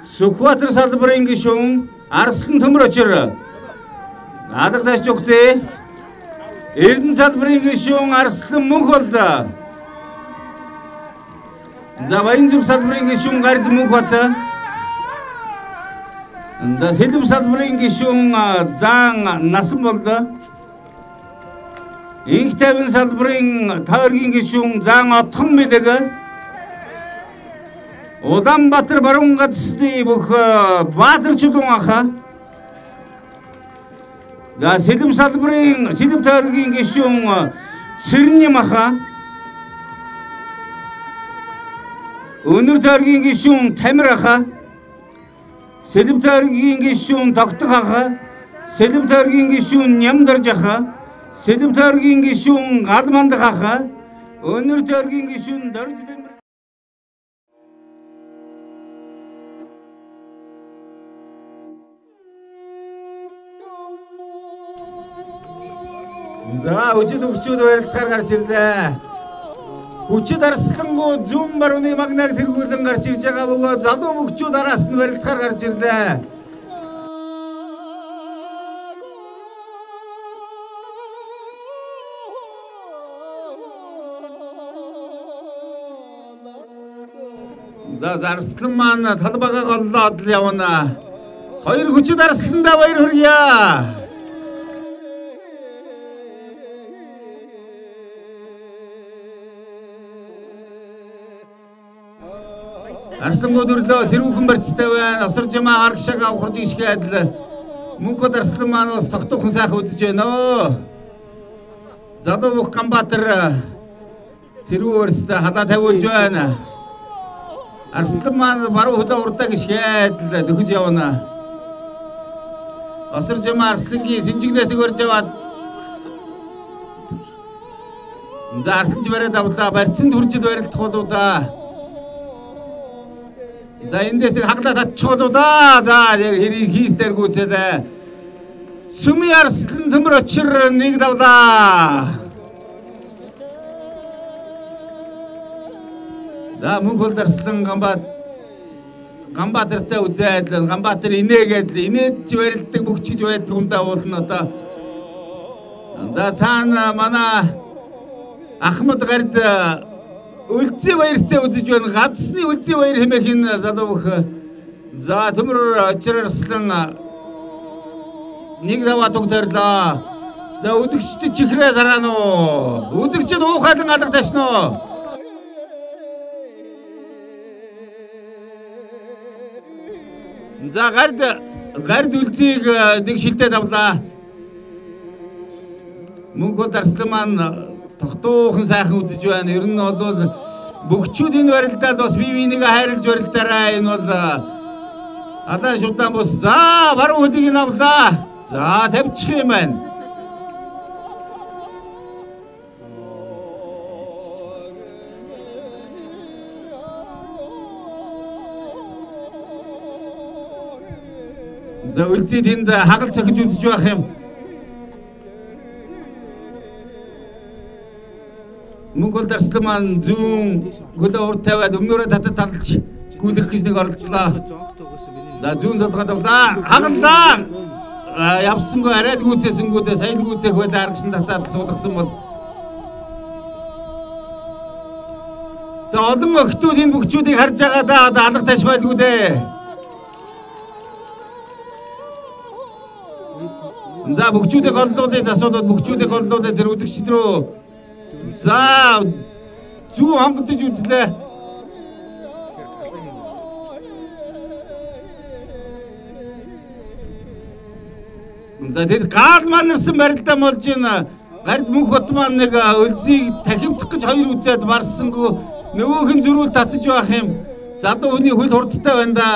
Сүхбаатар салбарын гишүүн Арслан Төмөр очир. Адагдаж өгтөө. Эрдэнэ салбарын гишүүн Арслан Мөнх болдоо. За Баянзүрх салбарын гишүүн Гард Мөнх бат. За Сэлэм салбарын гишүүн Заан Насан болдоо. Инх тайван салбарын тойргийн гишүүн Заан Отхон мэдэг. Улаанбаатар баруун гадсны бүх Баатар чулуун аха. За Сэлэм салбарын Сэлэм тойргийн гишүүн Цэрнэм аха. Өнөр тойргийн гишүүн Тамир аха. Сэлэм тойргийн гишүүн Тогтох аха. Сэлэм тойргийн гишүүн Нямдарж аха. Сэлэм тойргийн гишүүн Галмандах аха. Өнөр тойргийн гишүүн Дорж Дэмэр. За өчид өгчүүд барилдахаар гарч ирлээ. Хүчит Арслангуу зүүн барууны магнаг тэргүүлэн гарч ирж байгаа бөгөөд залуу өгчүүд араас нь барилдахаар гарч ирлээ. За Арслан маань талбайгаа голлоод л явна. Хоёр хүчит Арсландаа баяр хүргье. Арслангууд өрлөө зэрүүхэн барьцтай байна. Осор жамаа аргашаага ухарж ишгээд Мөнхөд Арслан маань бас тогтоохон сайхан үзэж байна. Залуу бүх Ганбаатар зэрүү өрсөд хадаа тавиулж байна. Арслан маань баруун хөлөө урдаг ишгээд дөхөж явна. Осор жамаа Арслангийн синжигнээс нэг өрж аваад за Арсланч бариад авлаа. Барьцанд хүрчил барилдах болоо да. За эндээс нэг хаглаа татчихвол да. За хэрийг хийстээр гүйцэлээ. Сүми Арслан Төмөр очир нэг давлаа. За Мөнхөд Арслан Ганбаатартай үзээд Ганбаатар инээгээд инээд барилдаг бүгч гэж байдаг юм да уулна одоо. За цаана манай Ахмад Гард Үлзий баяртай үзэж байна. Гадсны Үлзий баяр хэмээх энэ залуу бүх. За Төмөр очир Арслан нэг даваа тогтоорлоо. За үзэгчдэд чихрээ дараана уу? Үзэгчд уухайлан алга ташна уу? За Гард Үлзийг нэг шилдээд авлаа. Мөнхөд Арслан маань тогтоохон сайхан үзэж байна. Ер нь бол бүгчүүд энэ барилдаад бас бие бинийгээ хайрлаж барилдаараа. Энэ бол алаа шудаан бус. За баруун хөлийг нь авлаа. За тавьчих юм байна. За Үлзий тэнд хагал цохиж үзэж байх юм. Мөнхөд Арслан маань зүүн хөлөө урд тавиад өмнөрөө татад талж гүйлэх гэж нэг оролдлоо. За зүүн залгаад авлаа. Хагаллаа. Явсангүй арайд гүйцээсэнгүүдээ сайн гүйцээх байлаа аргашин татаад суулгасан бол. За олон охтууд энэ бүгчүүдийг харж байгаа да одоо алга таш байлгүй дээ. За бүгчүүдийг голлуулъя засуулаад бүгчүүдийг голлуулаад тэр үзэгчд рүү. За зүү хангалтж үзлээ. За тэр гал маань нэрсэн барилдаа болж байна. Гард Мөнхөд маань нэг Үлзийг тахимдах гэж хоёр үзээд барсангүй нөгөөх нь зөрүүл татаж байх юм. Залуу хүний хөл хурдтай байна да.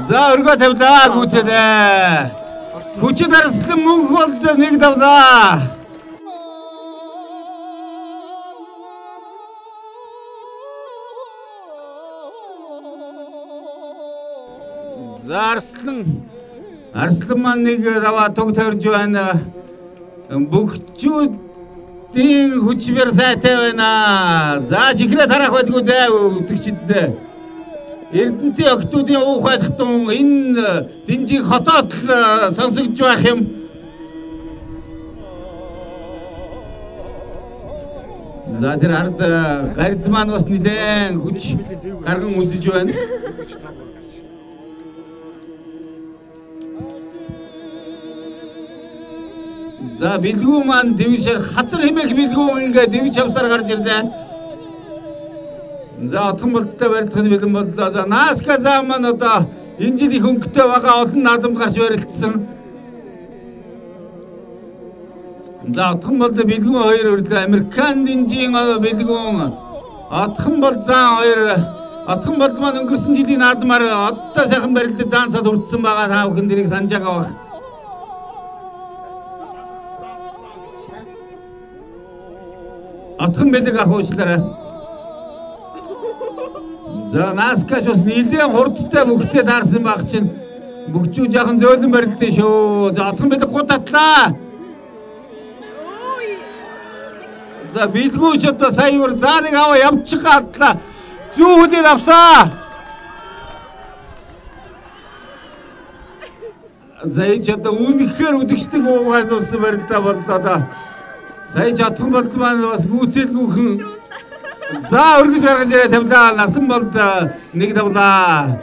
За өргөө тавлаа гүйцэлээ. Хүчит Арслан Мөнх болд нэг давлаа. За Арслан маань нэг даваа туг тавьж байна. Бүгчүүд Эрдэнтийн хүчээр сайтай байна. За чихрээ тарах байдгүй дээ үзэгчдэд. Эрдэнтийн охтуудын уух хайхтун энэ Динжиг хотоод л сонсогдож байх юм. За тэр ард гард маань бас нэлээд хүч гарган үсэж байна. За бэлгүү маань дэвшэр хазар хэмээх бэлгүү ингээд дэвж авсаар гарч ирлээ. За отхон болттой барилдах бэлэн боллоо. За Наска зам маань одоо энэ жил их өнгөтэй байгаа олон наадамд гарч барилдсан. За отхон бол бэлгүү хоёр өрлөө. Американ динжийн бэлгүүн отхон бол зан хоёр отхон бол маань өнгөрсөн жилийн наадмаар одоо сайхан барилдаж заан цад хүртсэн байгаа. Та бүхэн дэрийг санаж байгаа баг. Отхон бэлэг ахуучлаарай. За Наскаш бас нэлээд хурдтай бүгдээ таарсан баг чинь бүгчүү жаахан зөөлөн барилдсан шүү. За отхон бэлэг гутатлаа. За бэлгүүч одоо саяур за нэг аваа явчих гатлаа. Зүү хүлээд авсаа. За энэ ч одоо үнэхээр үзэгчдэг уугаад болсон барилдаа боллоо да. Сая чадхан болд маань бас гүйцэлгүйхэн. За өргөж гаргаж ирээ тавлаа. Насан болд нэг давлаа.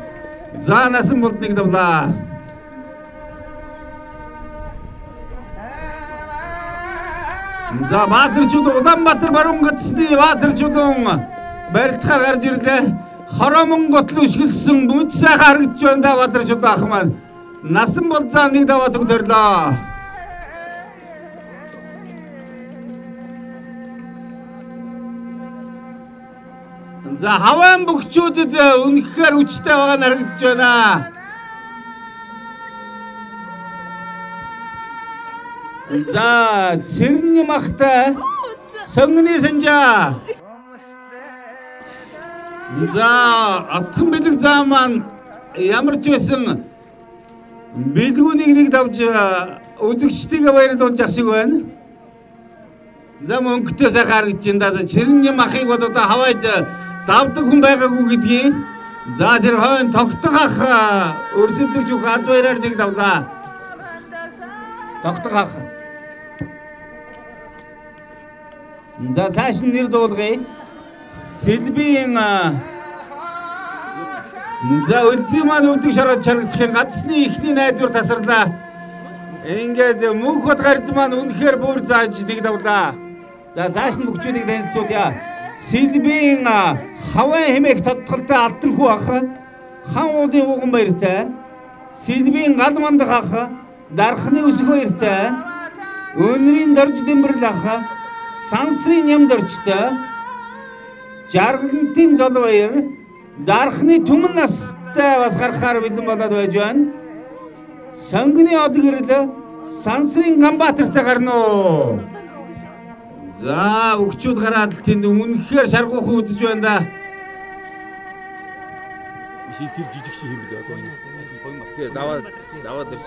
За насан болд нэг давлаа. За Баатарчууд Улаанбаатар баруун гацсны Баатарчуудын барилдахаар гарч ирлээ. Хоромон готл өшгөлсөн бүд сайхан харагдж байна да Баатарчууд ах маань. Насан болд за нэг даваа төгдөрлөө. За хаваан бүгчүүдэд үнэхээр хүчтэй байгаа нь харагдж байна. За цэрний махтай сонгоны санжаа. За отхон бэлэг зам маань ямар ч байсан бэлгүүнийг нэг давж үзэгчдийгээ баярлуулж ах шиг байна. За мөнгөтэй сайхан харагдж байна. За цэрний махыг бол одоо хаваад давдаг хүн байгаагүй гэдгийг. За тэр хойно тогтох ах өрсөлдөгч үг аз баяраар нэг давлаа. Тогтох ах. За цааш нь нэр дуулгая. Сэлбийн за үлзий маань өвдөг шороод чарагдахын гадсны ихний найдвар тасарлаа. Ингээд мөнх бод гард маань үнэхээр бүр зааж нэг давлаа. За цааш нь бүгчүүдийг танилцуулъя. Сэлбийн хаваа хэмээх тодтолтой алдан хүү ах. Хан уулын ууган баяртай. Сэлбийн гал мандах ах. Дархны өсгөө баяртай. Өнрийн дорж дэмбэрл ах. Сансрын нямд орчтой. Жаргалантын зол баяр. Дархны түмэн настай бас гарахаар бэлэн болоод байж байна. Сонгоны од гэрэл Сансрын Ганбаатартай гарна уу? За өгчүүд гараад тэнд үнэхээр шаргуухан үзэж байна да. Иши тэр жижиг шиг юм билээ одоо энэ. Тэгээ даваад ирж.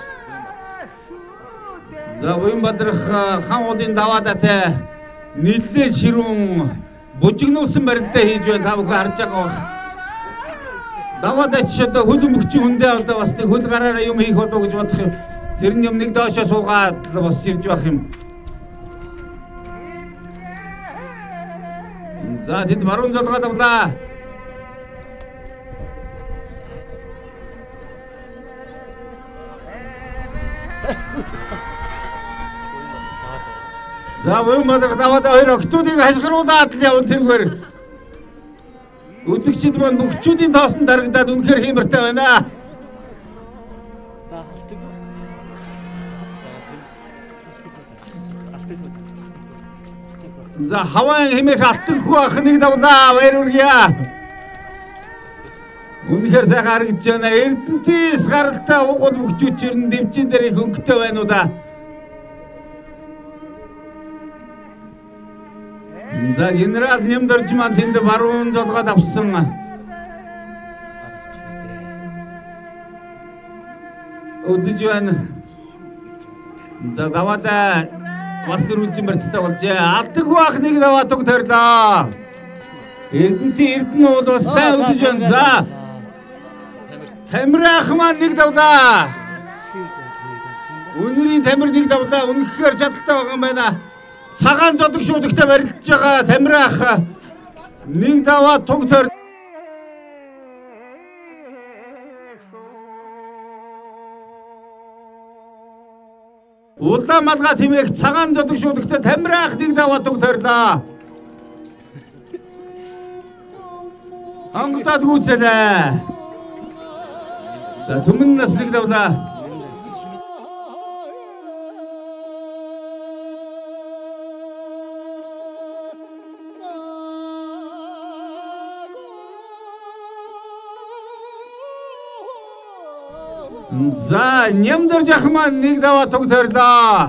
За Буянбаатар хан уулын даваадатай нийлээ ширүүн бужигнуулсан барилдаа хийж байна. Та бүхэн харж байгаа бах. Даваадач одоо хөлн бөхчийн хүндээ одоо бас нэг хөл гараараа юм хийх болов гэж бодох юм. Зэрэн юм нэг доошоо суугаад босч ирж байх юм. За тэд баруун золгоо давлаа. За Буянбаатар даваад хоёр охтуудыг хашгируулаад л явна тэргээр. Үзэгчид маань бүгчүүдийн тоосон дарагдаад үнэхээр хиймэртэй байна. За хаваан хэмээх алтан хүү ах нэг давлаа. Баяр хүргье. Үнэхээр сайхан харагдж байна. Эрдэнтис гаралтай уугуул бүгчүүд чирэн дэвчин дээр их өнгөтэй байна уу да. За генерал Нямдорж маань тэнд баруун золгоод авсан. Үзэж байна. За даваад бас дөрвөлжин барьцтай болжээ. Алдаггүй ах нэг даваа туг тойрлоо. Эрдэнэ бол бас сайн үзэж байна. За. Тамир ах маань нэг давлаа. Өнөрийн тамир нэг давлаа. Үнэхээр чадaltaй байгаа юм байна. Цагаан зодог шуудагтай барилдаж байгаа тамир ах нэг даваа туг тойрлоо. Улаан малгай тэмээх цагаан зодог шуудагтай тамир ах нэг даваа туг тойрлоо. Ангуудад гүйцэлээ. За түмэн нас нэг давлаа. За нямдар жахман нэг даваа туг тойрлоо.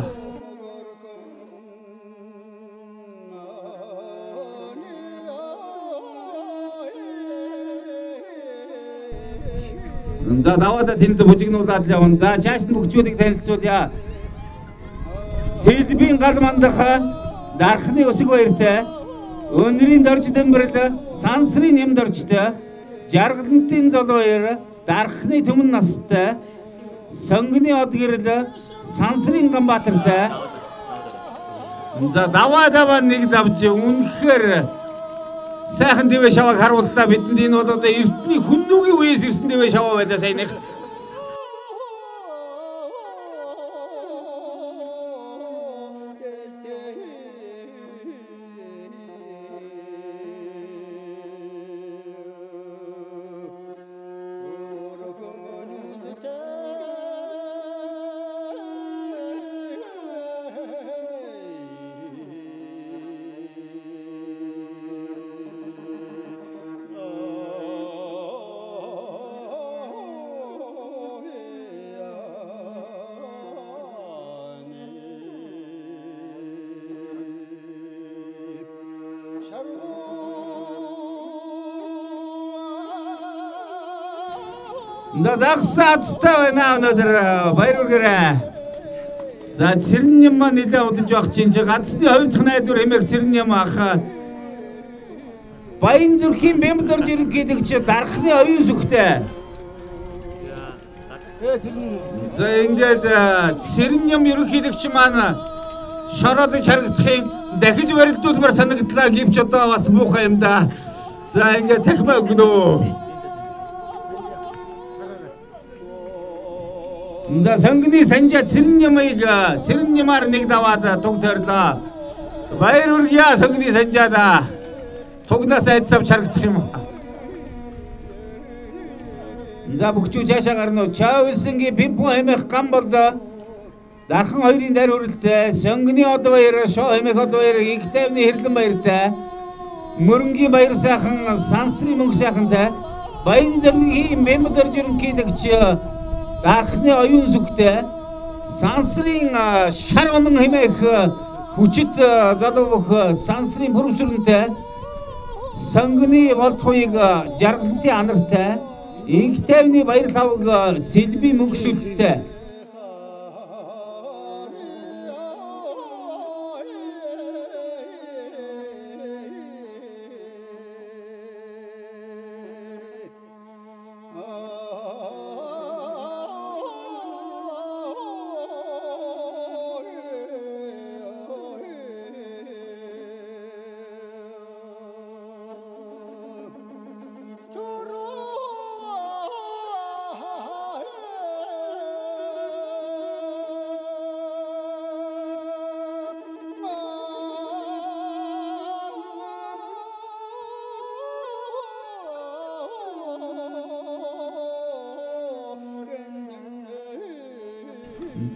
За даваада тэнд бужигнуулаад явна. За чааш нь бүгчүүдийг танилцуулъя. Сэлбийн гал мандах дархны өсөг баяртай, өнрийн дорж дэмбэрл, сансрын нямдоржтой, жаргалантын зол баяр, дархны түмэн настай, сонгоны од гэрэл, сансрын Ганбаатартай. За даваа нэг давж үнэхээр сайхан дэвэ шаваг харууллаа. Бидэнд энэ бол одоо эртний хүннүүгийн үеэс ирсэн дэвэ шаваа байлаа саяных. За загсаадтай байна өнөөдөр баяр хүргээрэй. За цэрэн юм маань нэлээд удаж байх чинь ганцны 2 дахь найдвар хэмээх цэрэн юм ах. Баян зүрхийн бямдорж иргээлэгч дархны оюун зүгтэй. За ингээд цэрэн юм ерөнхийлөгч маань шороод харагдахын дахиж барилдуулмаар санагдлаа гэвч одоо бас муухай юм да. За ингээд тахмаа өгнө. За сонгоны санжаа цэрэн ямаар нэг даваад туг тойрлоо. Баяр хүргье сонгоны санжаада. Тугнаас айдсав харагдах юм. За бүгчүү цаашаа гарна уу? Чаавилсэнгийн пимпо хэмээх гам бол дархан хоёрын дар хүрэлтэй, сонгоны од баяр, шоо хэмээх од баяр, их тайвны хэрлэн баяртай, мөрөнгийн баяр сайхан, сансрын мөнгө сайхантай, баян зэргийн мемдорж ерөнхийлөгч дархны оюун зүгтэй, сансрын шар онон хэмээх хүчит залуух сансрын бүрсүрэнтэй, сонгоны болтхойг жаргалантын анартай, их тайвны баяр лавг сэлбийн мөнгөсөлттэй.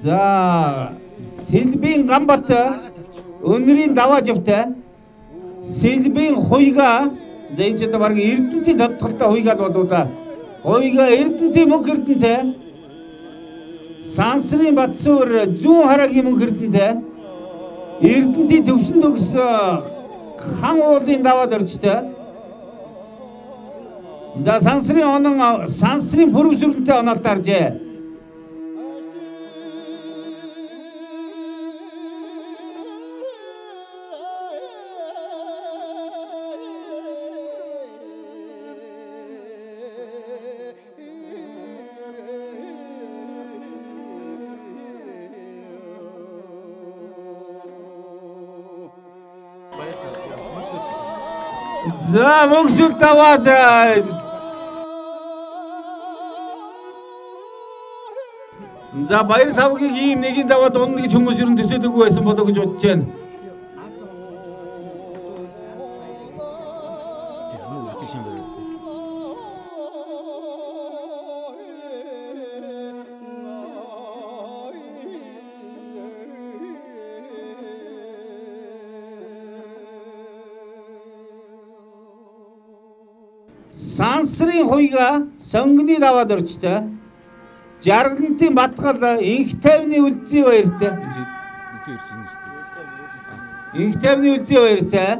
За Сэлбийн Ганбат өнрийн даваа живтай, Сэлбийн хуйга за энэ ч одоо баг Эрдэнэтийн тодтолтой хуйгаал болоо да. Хуйга Эрдэнэтийн мөнх эрдэнэтэй, сансрын Батсуур зүүн харагийн мөнх эрдэнэтэй, Эрдэнэтийн төвшин төгс хан уулын даваад орчтой. За сансрын онон сансрын пүрвсүрэнтэй оноолт аржээ. За мөнгөсөлт аваад за баяр тавгийг ийм нэгийн даваад унна гэж хүмүүс ер нь төсөөлөөгүй байсан болоо гэж бодож байна. Сансрын хуйга сонгоны даваад орчтой. Жаргалантын Батгал инх тайвны үлзий баяртай. Инх тайвны үлзий баяртай.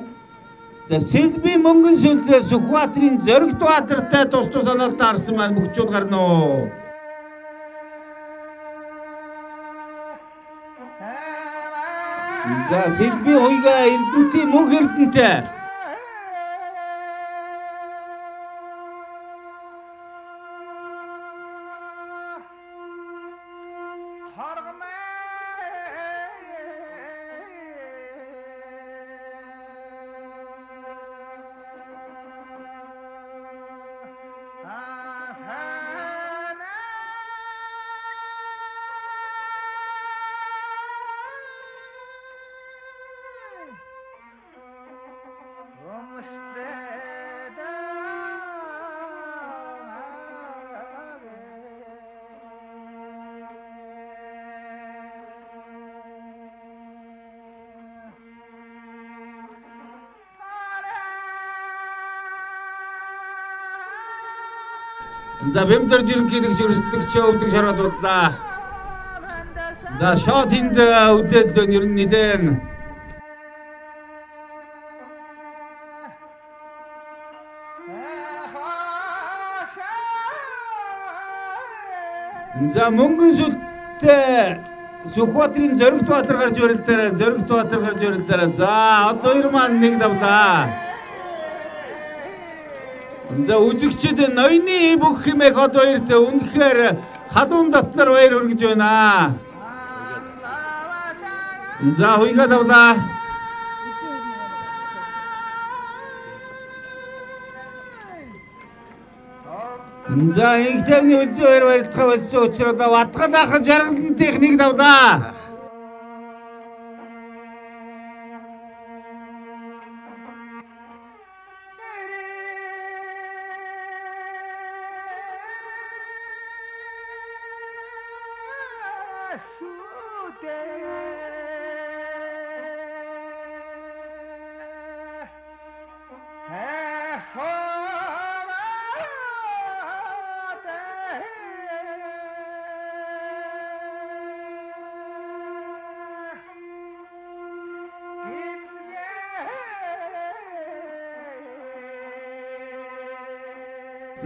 За Сэлбийн мөнгөн сүлдээ Сүхбаатарын Зоригт Баатартай тус тус онолтой харсан маань бүгчүүд гарна уу. За Сэлбийн хуйга Эрдэнтийн мөнх Эрдэнтэй. За бэмдэр жиргэнийх жирэмслэгч өвдөг шараад боллаа. За шот энд үзээд л ер нь нэлээн за мөнгөн сүлттэй Сүхбаатарын Зоригт Баатар гарч барилдаарай. Зоригт Баатар гарч барилдаарай. За одоо хоёр маань нэг давлаа. За үзэгчид ноёны бүх хэмээх одоо хоёрт үнэхээр халуун дотноор баяр хүргэж байна. За хуйга давлаа. За инх тайвны үлзий баяр барилдахаа болсон учраас Батгал ах Жаргалантынх нэг давлаа.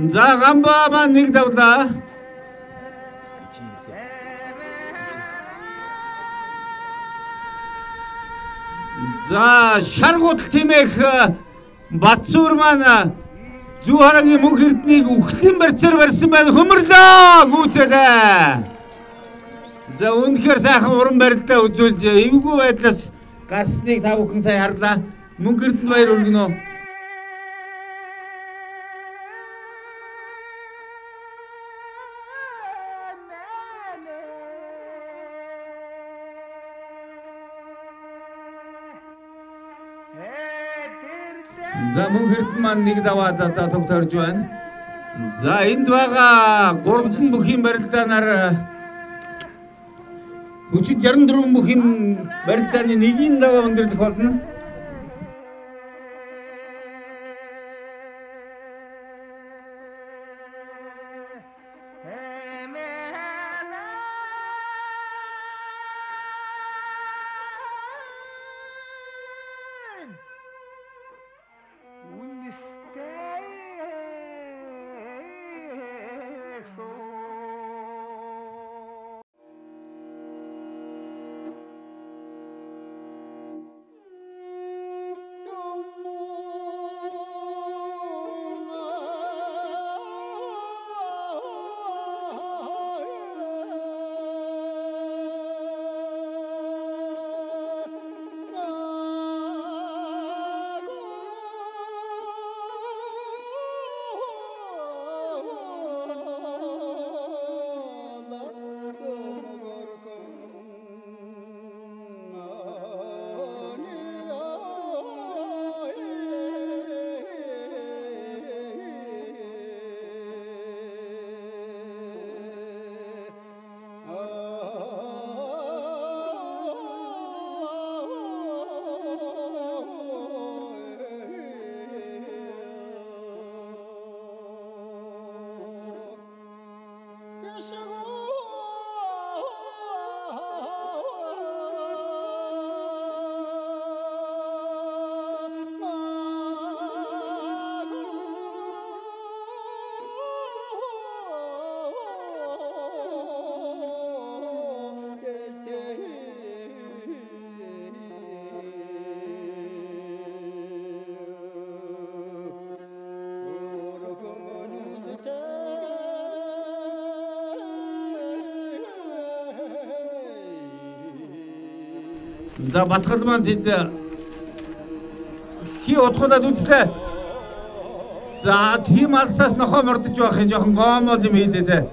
За гамбаа маань нэг давлаа. За шаргуудл тимэх Батсуур маань Зүү харагийн мөнх Эрдэнэийг үхлийн барьцаар барьсан байна. Хөмөрлөө гүйцэлээ. За үнэхээр сайхан уран барилдаа үзүүлж эвгүй байдлаас гарсныг та бүхэн сайн харлаа. Мөнх Эрдэнэ баяр хүргэнэ. За мөнх Эрдэнэ маань нэг даваад одоо туг төрж байна. За энд байгаа 3 бүхийн барилдаанаар хүчит 64 бүхийн барилдааны нэгийн даваа өндөрлөх болно. За батгал маань тэнд хий утгуулад үзлээ. За тийм алсаас нохоо мордож байх юм жоохон гоомол юм хийлээ дээ.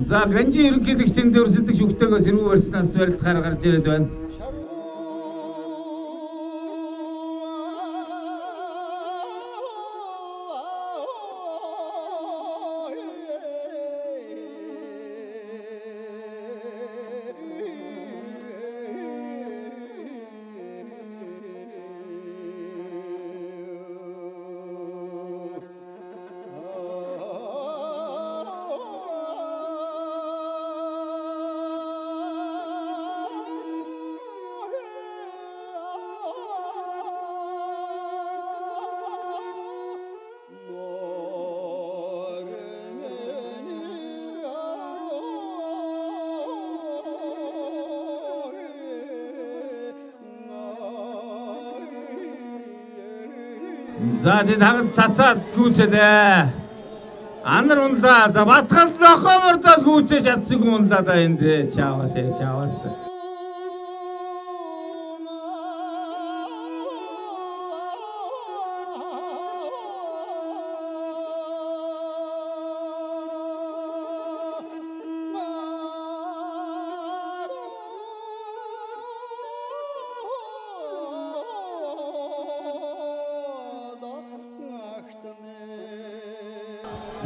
За Ганжи ерөнхийлөгч тэнд өрсөлдөг шүгтэйгөө сэргүү барьснаас барилдахаар гарч ирээд байна. За тэнд хагад цацаад гүйцэлээ. Анар унлаа. За батгал нохоо мордоод гүйцэж чадсан унлаа да энд чааваас.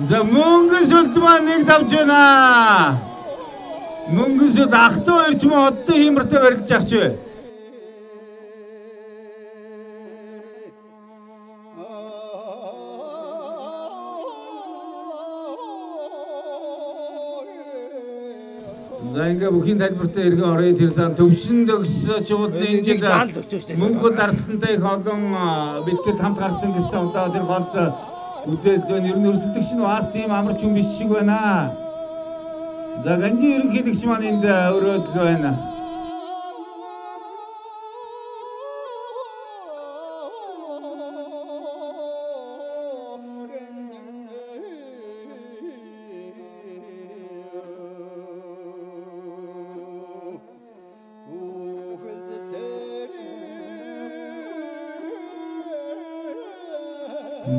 За мөнгөн сүлд маань нэг давж байна. Мөнгөн сүлд ахтуу ирж мөн оддоо хиймэртэй барилж явах чи. За ингээ бүхийн тайлбартай иргэн орё тэр зан төвшин төгсөж удны энэ жил мөнгө дарсантай их олон бэлтгэл хамт гарсан гэсэн одоо тэр гол үзэл нь ер нь өрсөлдөгч нь бас тийм амарч юм биш шиг байна. За Ганжи ерөнхийлөгч маань энд өрөөдөл байна.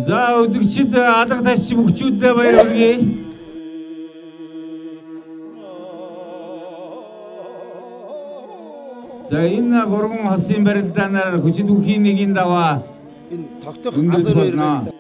За үзэгчид алга тасч бүгчүүдээ баяр хүргэе. За энэ гурван хосын барилдаанаар хүчит үхийн нэгийн даваа энэ тогтох азар хоёр байна.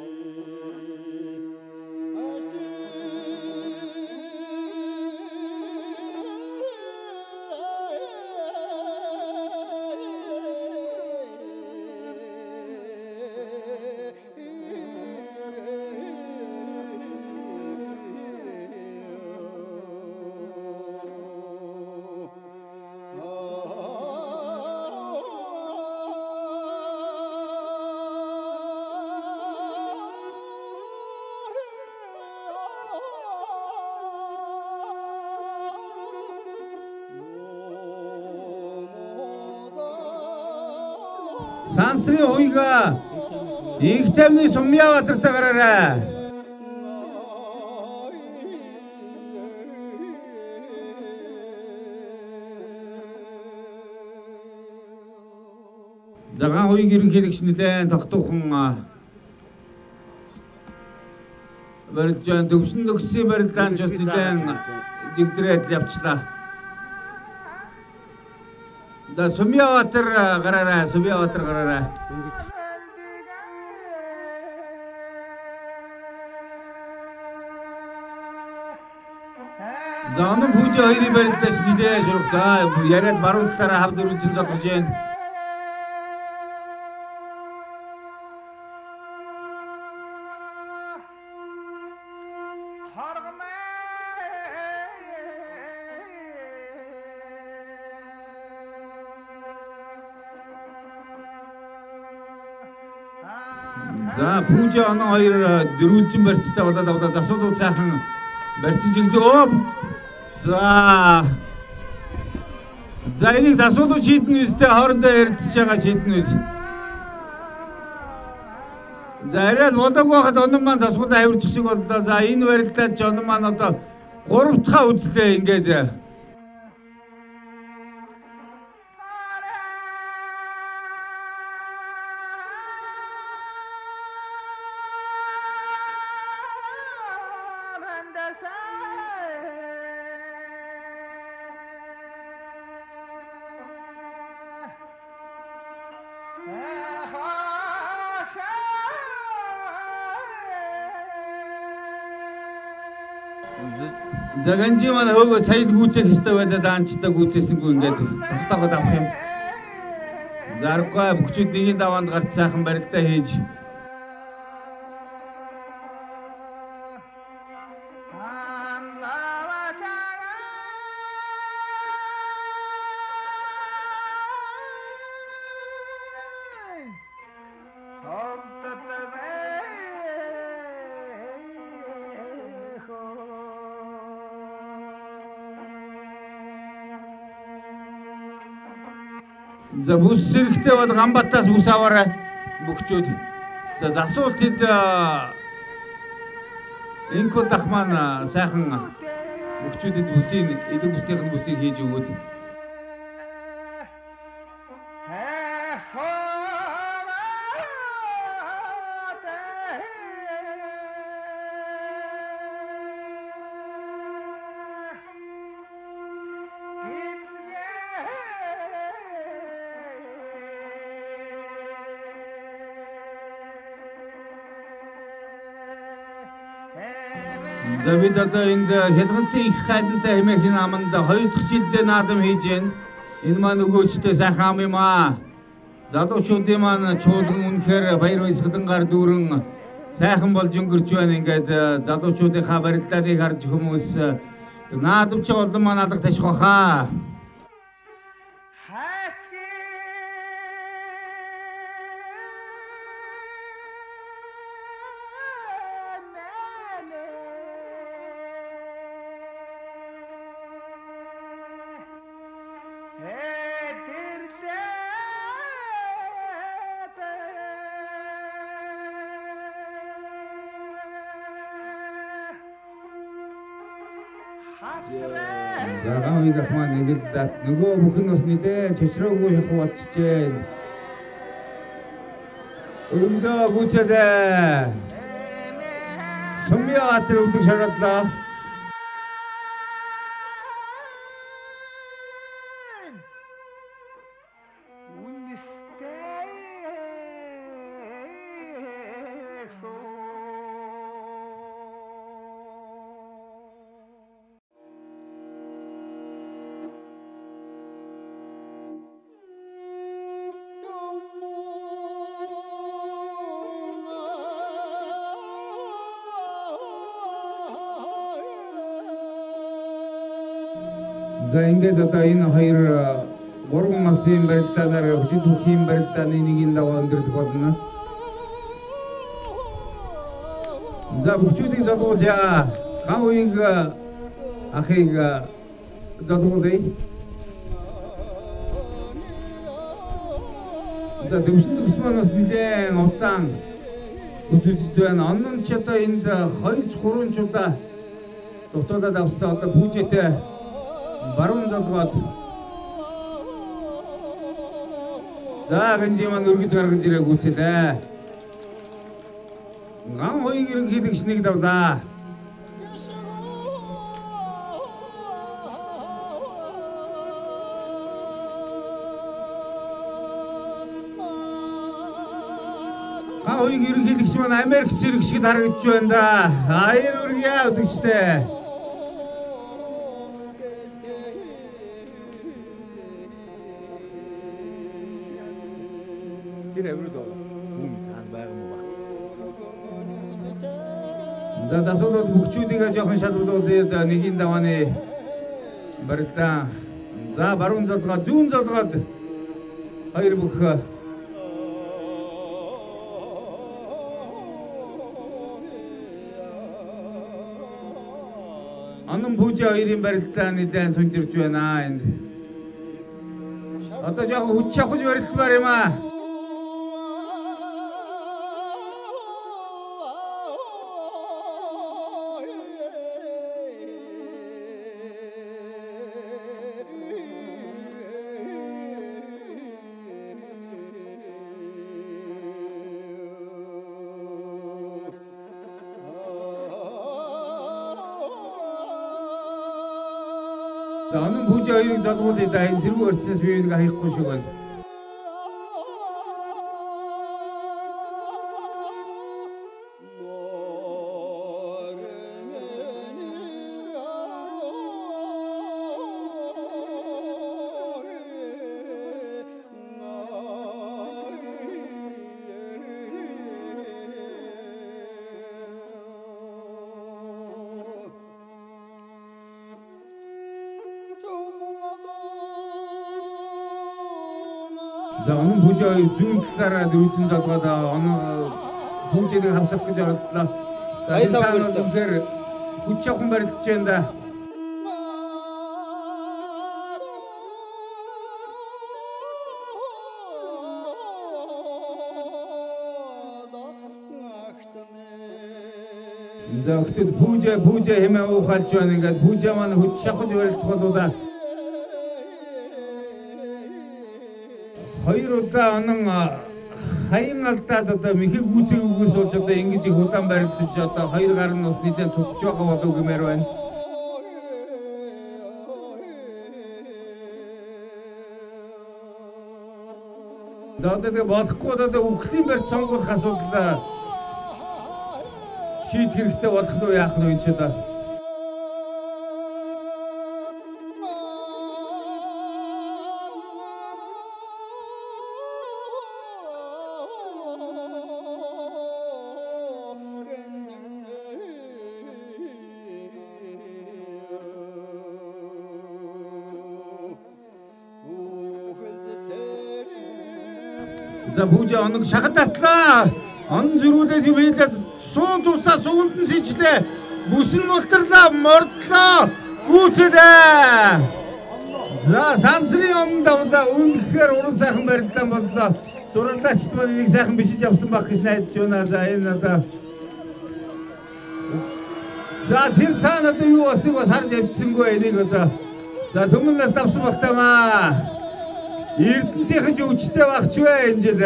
Сансрын хуйга их тамны Сумьяабаатартай гараарай. Заган хуйг ерөнхийлөгч нэлээд тогтуухан барилж байна. Төвшин төгссөн барилдаан ч бас нэлээд жигдрээд явчлаа. За Сумьяабаатар гараарай, Сумьяабаатар гараарай. За онон пүүжи хоёрын барилдаас нэлээд шургатаа яриад баруун талаараа хавд өрүүлжин зодгож байна. За Пүүжи оноо хоёр дөрвөлжин барьцтай удаа засуулууд сайхан барьцж иглээ. За энийг засуулууд шийдэн үстэй хоорондоо ярилцж байгаа шийдэн үс. За арай болоогүй хахад онон маань засуулаа авирчих шиг боллоо. За энэ барилдаад ч онон маань одоо 3 дахь үзлээ ингээд. За ганжи маань хөөгөө саяд гүйцэх ёстой байлаа даанчтай гүйцээсэнгүй ингээд тогтоогоод авах юм. Заргүй бүгчүүд нэгэн даваанд гарч сайхан барилдаа хийж за бүс зэрэгтэй бол Гамбатаас бүс аваарай бүгчүүд. За засуулт хэд энко дах маань сайхан бүгчүүдэд бүсийн эдэг бүснийх нь бүсийг хийж өгөөд. За бид одоо энд хялгантай их хайдантай хэмээхийн аманд 2 дахь жилдээ наадам хийж байна. Энэ маань өгөөчтэй сайхан ам юм аа. Залуучуудын маань чуулган үнэхээр баяр баясгалангаар дүүрэн сайхан болж өнгөрч байна. Ингээд залуучуудынхаа барилдааныг харж хүмүүс наадамч олон маань алга таших баха. За гавыг ахмаа нэгэлдээд нөгөө бүхэн бас нэлээ чочроогүй явах болчихжээ. Өрөндөө гүцэдэ. Сумья атэр өвдөг шарадлаа. За ингээд одоо энэ хоёр гурван масын барилдаанаар хүчит бүхийн барилдааны нэгийг даваа өндөрлөх болно. За бүхчүүдийг задуулъя. Гавыг ахыг задуулъя. За төвшин маань бас нэлээд удаан үтүжтэй байна. Онон ч одоо энд 2-3 удаа дутуудад авсан одоо Пүүжитэй баруун залгаад. За ганжи маань өргөж гаргаж ирээ гүцэлээ. Ган хоёрыг ерөнхийдөө нэг давлаа. Ган хоёрыг ерөнхийдөө маань Америк зэрэг шиг харагдаж байна да. Аяр үргээ өтгчтэй. За засуулаад бүгчүүдийг жоохон шалгуулаад нэгийн давааны барилдаа. За баруун залгаад зүүн залгаад хоёр бүх Онон Пүүжи хоёрын барилдаа нэлээд сунжирч байна энд. Одоо яг хүч чадах барилдмаар юм аа. Онон Пүүжи хоёрыг залгуулъя да энэ сэргүү өрснөөс би нэг хаяхгүй шиг байна. За онон Пүүжи хоёр зүүн талаараа дөрвөн залгаад Пүүжиг хамсах гэж оролдлоо. За энэ цаана үнэхээр хүч чадах барилдаж байна да. За өхтөд Пүүжи хэмээн уухалж байна. Ингээд Пүүжи маань хүч чадах барилдах болоо да. Хоёр удаа онон хаян алдаад одоо мэхийг гүйцэг үгээс болж одоо ингэж их удаан барилдаж одоо хоёр гар нь бас нэлээд цуцж байгаа болов гэмээр байна. За одоо болохгүй одоо үхлийн барьц сонгох асуудал шийдэх хэрэгтэй болох нь яах нь энэ ч одоо. За Пүүжи оног шахад татлаа. Он зөрүүлээд хөвөлөд суун тусаа суунд нь сижлээ. Бүсэн мултарлаа, мордлоо. Гүйцэдээ. За сансрын ондоо үнэхээр уран сайхан барилдаан боллоо. Зурагтаач маань нэг сайхан бичиж авсан байх гэж найдаж байна. За энэ одоо за тэр цаана одоо юу басыг бас харж авчихсангүй энийг одоо. За төмөнөөс давсан болтоймаа. Эрдэнтийнхэн ч өвчтэй багч вэ энэ жил.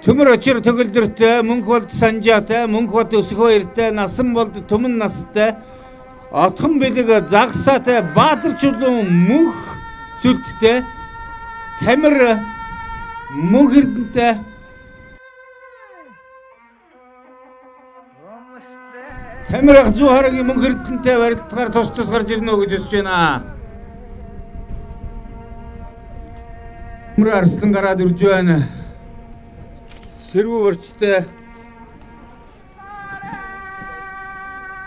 Төмөр очир төгөлдөртэй, мөнх болд санжаатай, мөнх бод өсөх хоёртай, насан болд төмөн настай, отхон бэлэг загсаатай, баатар чулуун мөнх сүлттэй, тамир мөнх эрдэнтэй, тамир ах зүү харагийн мөнх эрдэнтэй барилдгаар тус тус гарч ирнэ гэж өсөж байна. Төмөр арслан гараад үрж байна. Сэргүү өрчтэй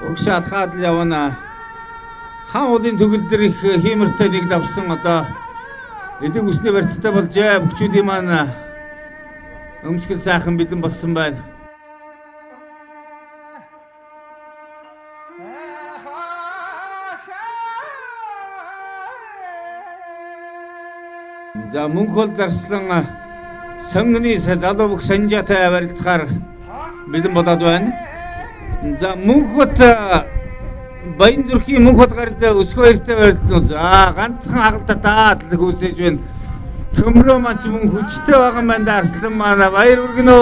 урагшаа алхаад л явна. Хаан уулын төгөлдөр их хиймэртэй нэг давсан одоо элэг үсний барьцтай болжээ. Бүгчүүдийн маань өмсгөл сайхан бэлэн болсон байна. За мөнх бол дарслан сонгоны залууг санжаатай барилдахаар бэлэн болоод байна. За мөнх бот Баян зүрхийн мөнх бот гард өсгөө хоёртой барилдсан. За ганцхан хагалдаад гүйсэж байна. Төмрөө маань ч мөн хүчтэй байгаа маань Арслан маань баяр хүргэнэ.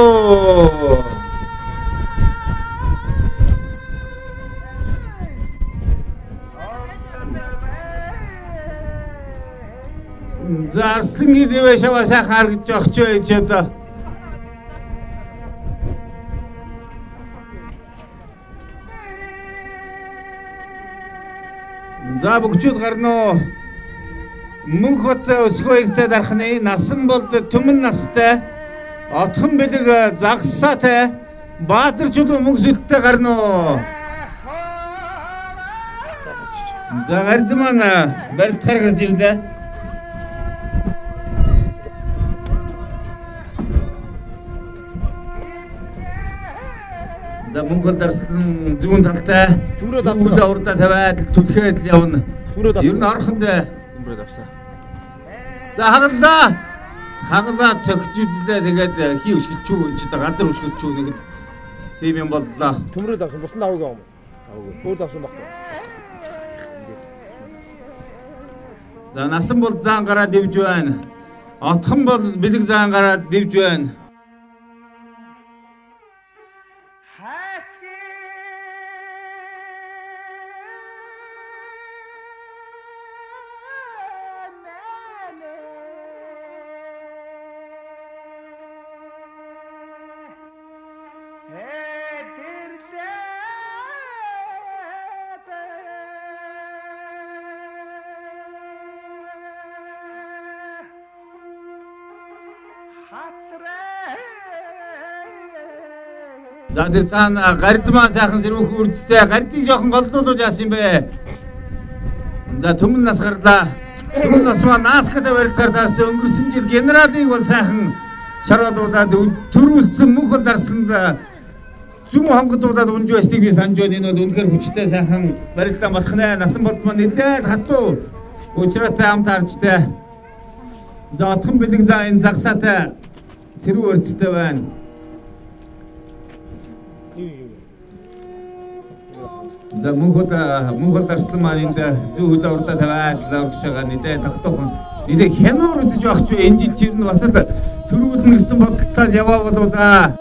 За Арслангийн дэвэ шаваа сайхан харагдаж байгаа ч байж одоо. За бүгчүүд гарна уу? Мөнх хот өсгөө ихтэй дарахны насан болд төмөн настай отхон бэлэг загсаатай Баатар чулуу мөнх сүлттэй гарна уу? За гард маань барилдахаар гарч ирлээ. За Монгол дарслан зүүн талтай төмрөд авраа тавиад түлхээд явна. Ер нь орхонд төмрөд авсаа. За хагалаа цогч үзлээ тэгээд хий өшгөлчүү энэ ч газар өшгөлчүү нэг тийм юм боллоо. Төмрөд авсан бусна аваагүй юм. Аваагүй. Өөр авсан баггүй. За насан бол заан гараад дэвж байна. Отхон бол бэлэг заан гараад дэвж байна. За тэр цаана гардмаа сайхан сэрүүх үрдтэй гардыг жоохон голдуулаад яасан юм бэ? За төмөн нас гарлаа. Төмөн нас маа нааскатай барилгаар дарсан өнгөрсөн жил генералыг бол сайхан шаруудаад төрүүлсэн мөнх дарсанд зүм хонгодуудад унж байсныг би санаж байна. Энэ бол үнэхээр хүчтэй сайхан барилдаа болох нэ. Насан болд маань нэлээд хатуу учраатай хамт харжтай. За отхон бэлэг за энэ загсаатай цэрүү өрцтэй байна. За Монгол дарслан маань энд зүү хөлөө урдаа тавиад лавгш байгаа нэлээд тогтоохон нэлээд хянуур үзэж байх ч энэ жил чинь бас л төрүүлнэ гэсэн бодолтой яваа болоо да.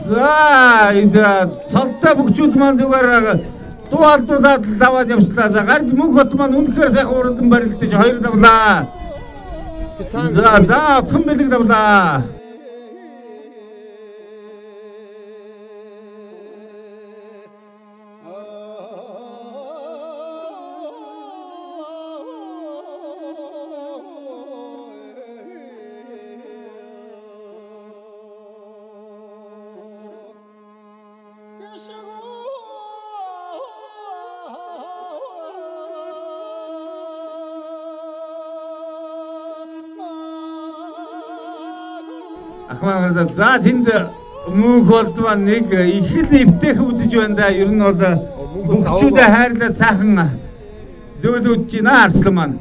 За энэ цолтой бүгчүүд маань зүгээр дуу алдуудаад даваад явчлаа. За гард мөнх хот маань үнэхээр сайхан уралдан барилдаж хоёр давлаа. За отхон бэлэг давлаа. Ахмаарда за тэнд мөнх болд маань нэг их л эвтэйх үзэж байна да. Ер нь бол бүгчүүдээ хайрлаад сайхан зөөлөж байна Арслан маань.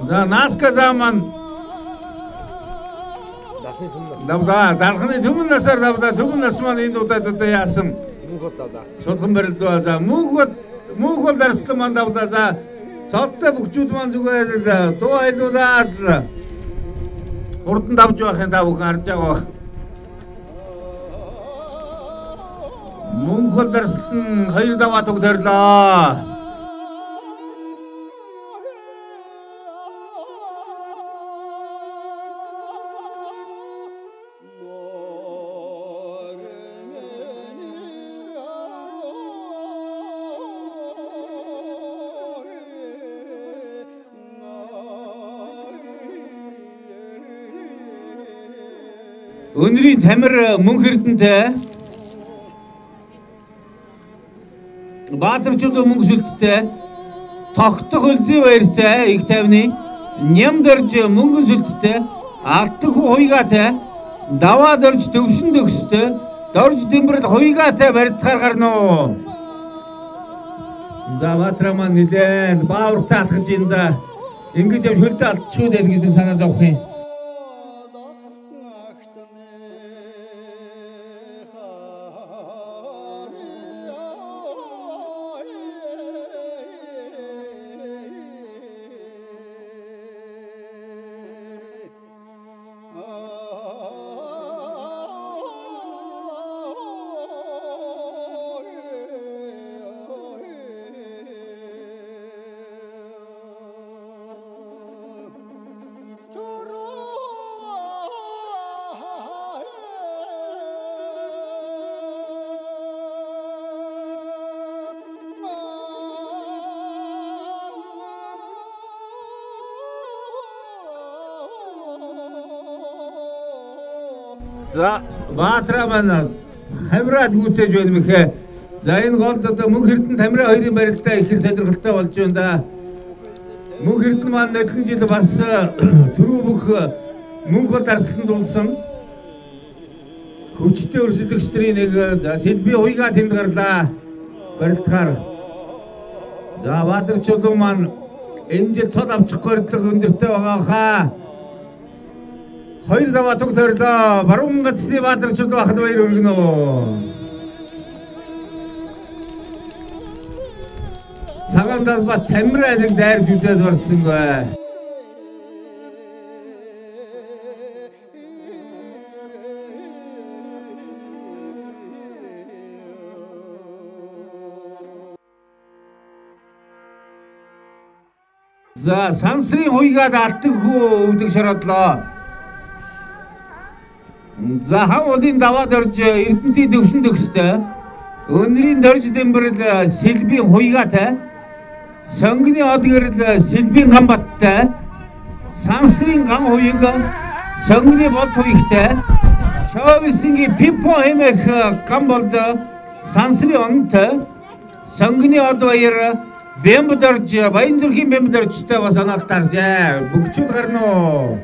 За наска заман дархны төмөн насаар давда төмөн нас маань энэ удаад одоо яасан шулхан барилд ба за мөнх дарслан маань давда за цолтой бүгчүүд маань зүгээр дуу айлуулаад хурдан давж байхын та бүхэн харж байгаа бах. Мөнх дарслан хоёр даваа тогтоорлоо. Өнрийн тамир мөнх эрдэнтэй Баатар чулуу мөнх сүлттэй тогтох өлзий баяртай их тайвны ням дорж мөнгөн сүлттэй алдах хуйгаатай даваад орж төвшин төгстэй Дорж дэмбэрэл хуйгаатай барьдахаар гарна уу. За Баатар маань нэлээд баавартай алхаж ин да. Ингэж юм хөлдөө алдчихгүй дээ гэдэг санаа зовх юм. За Баатар маань хамраад гүйцээж байна мэхэ. За энэ голд одоо Мөнх Эрдэнэ Тамира хоёрын барилдаа их сонирхолтой болж байна да. Мөнх Эрдэнэ маань нодлон жил бас түрүү бүх мөнх бол дарсланд улсан хүчтэй өрсөлдөгчдийн нэг за Сэлби хуйгаа тэнд гарлаа барилдахаар. За Баатар чулуу маань энэ жил цод авчих гордлого өндөртэй байгаа хаа. Хоёр даваа туг төрлөө баруун гацны Баатар чулуу ахад баяр өргөнө. Цагаан талбай Тамира нэг дайрж үзээд барсан бай. За сансрын хуйгаад алтан хүү өвдөг шородлоо. За хавлын даваад орж Эрдэнтийн төвшин төгсдөө өнрийн дорж дэмбэрэл Сэлбийн хуйгаатай сонгины од гэрэл Сэлбийн гамбаттай сансрын ган хуйг сонгины болт хуйгтай Чависингийн пипо хэмээх ган болд сансрын онтой сонгины од баяр бэмбд орж баян зүрхийн бэмбд оржтой бас анаалтааржээ бүгчүүд гарна уу.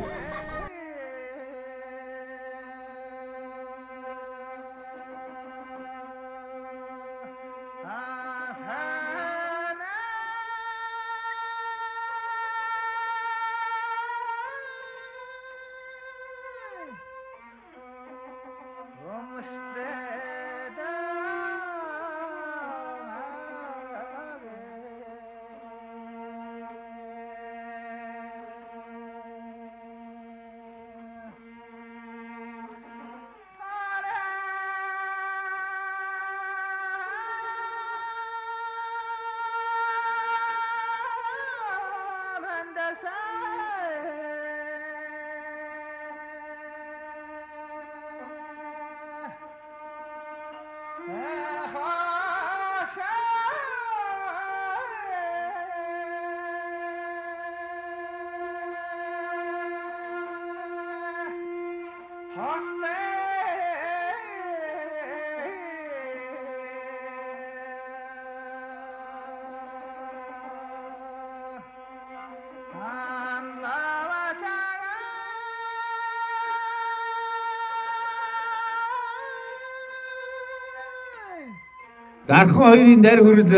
Дархан хоёрын найр хөрөл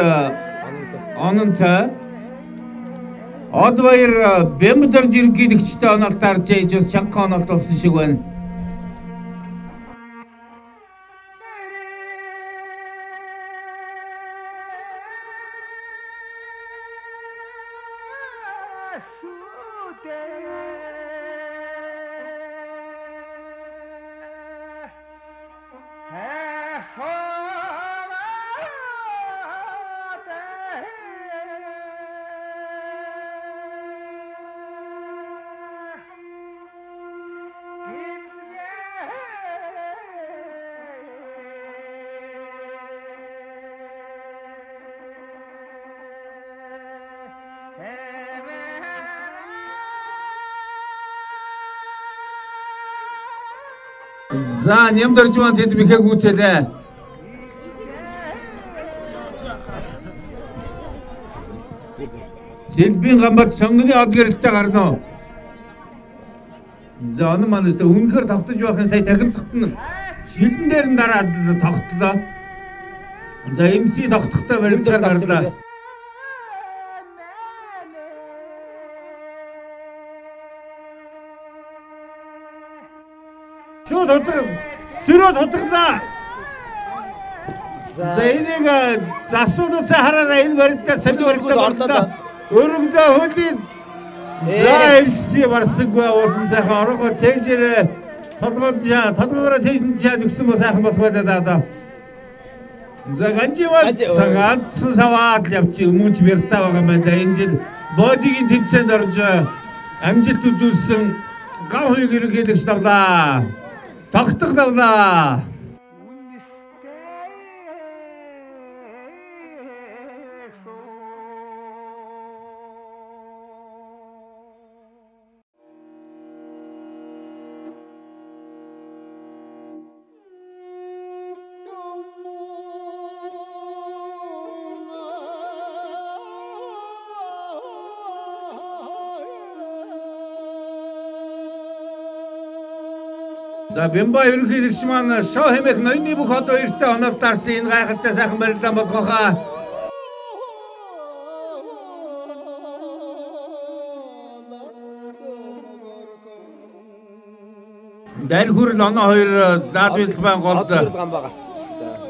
ононтой од баяр бэмбд орж ерөнхийлөгчтэй оноолтоор жийж бас чанга оноолт болсон шиг байна. За нямдэрж маань тэд мэхэг үүсэлээ. Сэлбийн гамбат сонгоны од гэрэлтэй гарна уу. За он маань үнэхээр тавтаж байхын сая дахин татна. Шилэн дээр нь дараад тогтлоо. За MC тогтохтой барилдаар гарлаа. Шууд сөрөө тутаглаа. За энийг засуудаа хараараа энэ барилдаа салхи барилдаа орлоо. Өргөдөө хөлийн MC барсаггүй уулын сайхан оргоо цэгжээрээ толгоороо цэжин чаад өгсөн ба сайхан болох байлаа да. За ганживал ганцхан саваад явчих мөн ч бэртаа байгаа юм байна. Энэ жил бодигийн тэмцээнд орж амжилт үзүүлсэн гав хоёрыг ерөнхийлөгч давлаа. Тогтох давлаа. За Бямба ерөнхийлөгч маань шоу хэмээх ноёны бүх хот хоёртой оноор дарсан энэ гайхалтай сайхан барилдаан болгохоо. Дар хүрэл оноо хоёр даадвилбан голд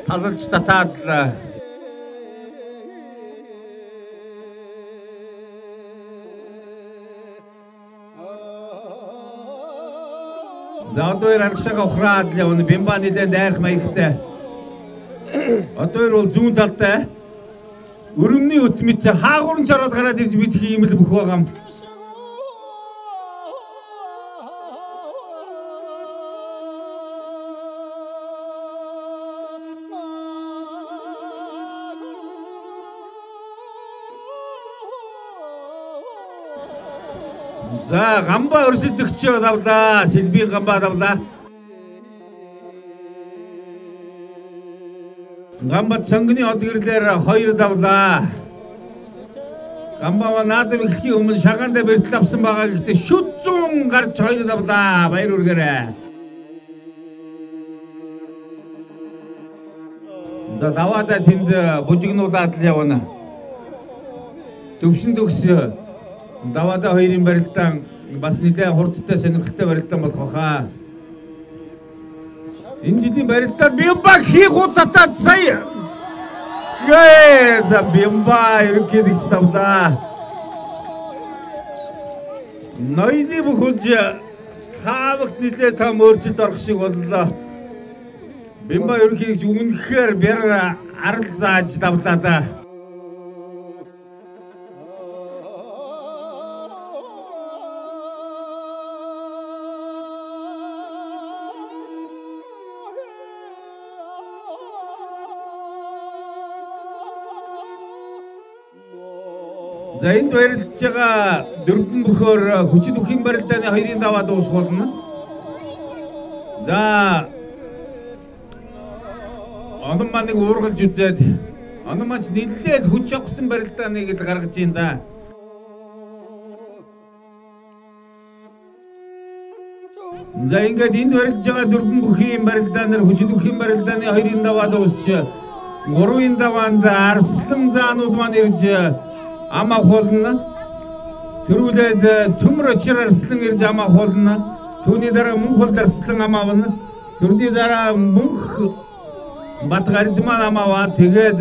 талж татаад за одоо аргашаага ухраад явна. Бямба нэлээд дайрах маягтай. Одоо бол зүүн талтай өрөмний өт мэт хаагуурн чараад гараад ирж мэдэх юм л бүх байгаа юм. За гамба өрсөлдөгчөө давлаа. Сэлбийн гамба давлаа. Гамбат сонгоны од гэрлэр 2 давлаа. Гамбава наадам эхлэхийн өмнө шагаандаа бэртэл авсан байгаа гэхдээ шүд 100 гарч 2 давлаа. Баяр үргээрээ. За даваадаа тэнд бужигнуулаад л явна. Төвшин төгс даваадаа хоёрын барилдаан бас нэлээд хурдтай сонирхолтой барилдаан болох хаа. Энэ жилийн барилдаанд Бямба хийх удаатай сая. За Бямба ерөнхийлөгч давлаа. Ноёны бүхэлж хаавагт нэлээд том өөрчлөлт орох шиг боллоо. Бямба ерөнхийлөгч үнэхээр бэр арал зааж давлаа да. За энд барилдж байгаа дөрвөн бөхөөр хүчит үхийн барилдааны 2-ын даваа дуусах болно. За оном маань нэг уургалж үзээд оном маань нэлээд хүч авсан барилдааныг л гаргаж ийн да. За ингээд энд барилдж байгаа дөрвөн бүхийн барилдаанаар хүчит үхийн барилдааны 2-ын даваа дуусч 3-ын даваанд арслан заанууд маань ирж ам авахулна. Тэрүүлээд төмөр очир арслан ирж ам авахулна. Түүний дараа мөнх хол дарслан ам авна. Тэрний дараа мөнх бат гардман ам аваа. Тэгээд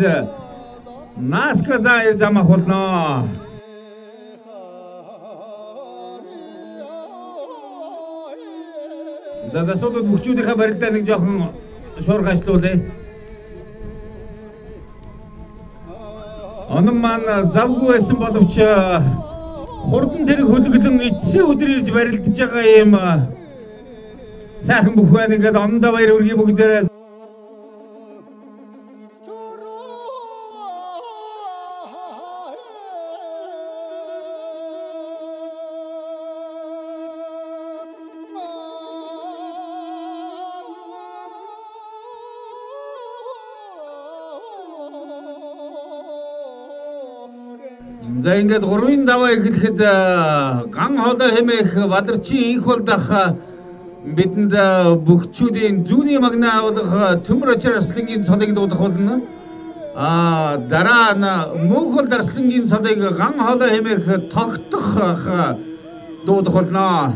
наска заа ирж ам авахулна. За засууд мөхчүүдийнхээ барилдаа нэг жоохон шуурга ажиллуулъя. Оном маань завгүй байсан боловч хурдан тэрэг хөлөглөн эцсийн өдөр ирж барилдаж байгаа юм сайхан бүх байна. Ингээд ондоо баяр үргээ бүгдээрээ за ингээд 3-ын даваа эхлэхэд ган хоолой хэмээх Бадарчин инх болдох бидэнд бөхчүүдийн зүүнний магнаа удах төмөр очир арслангийн цодыг дуудах болно. Дараа нь мөнхөл арслангийн цодыг ган хоолой хэмээх тогтох дуудах болно.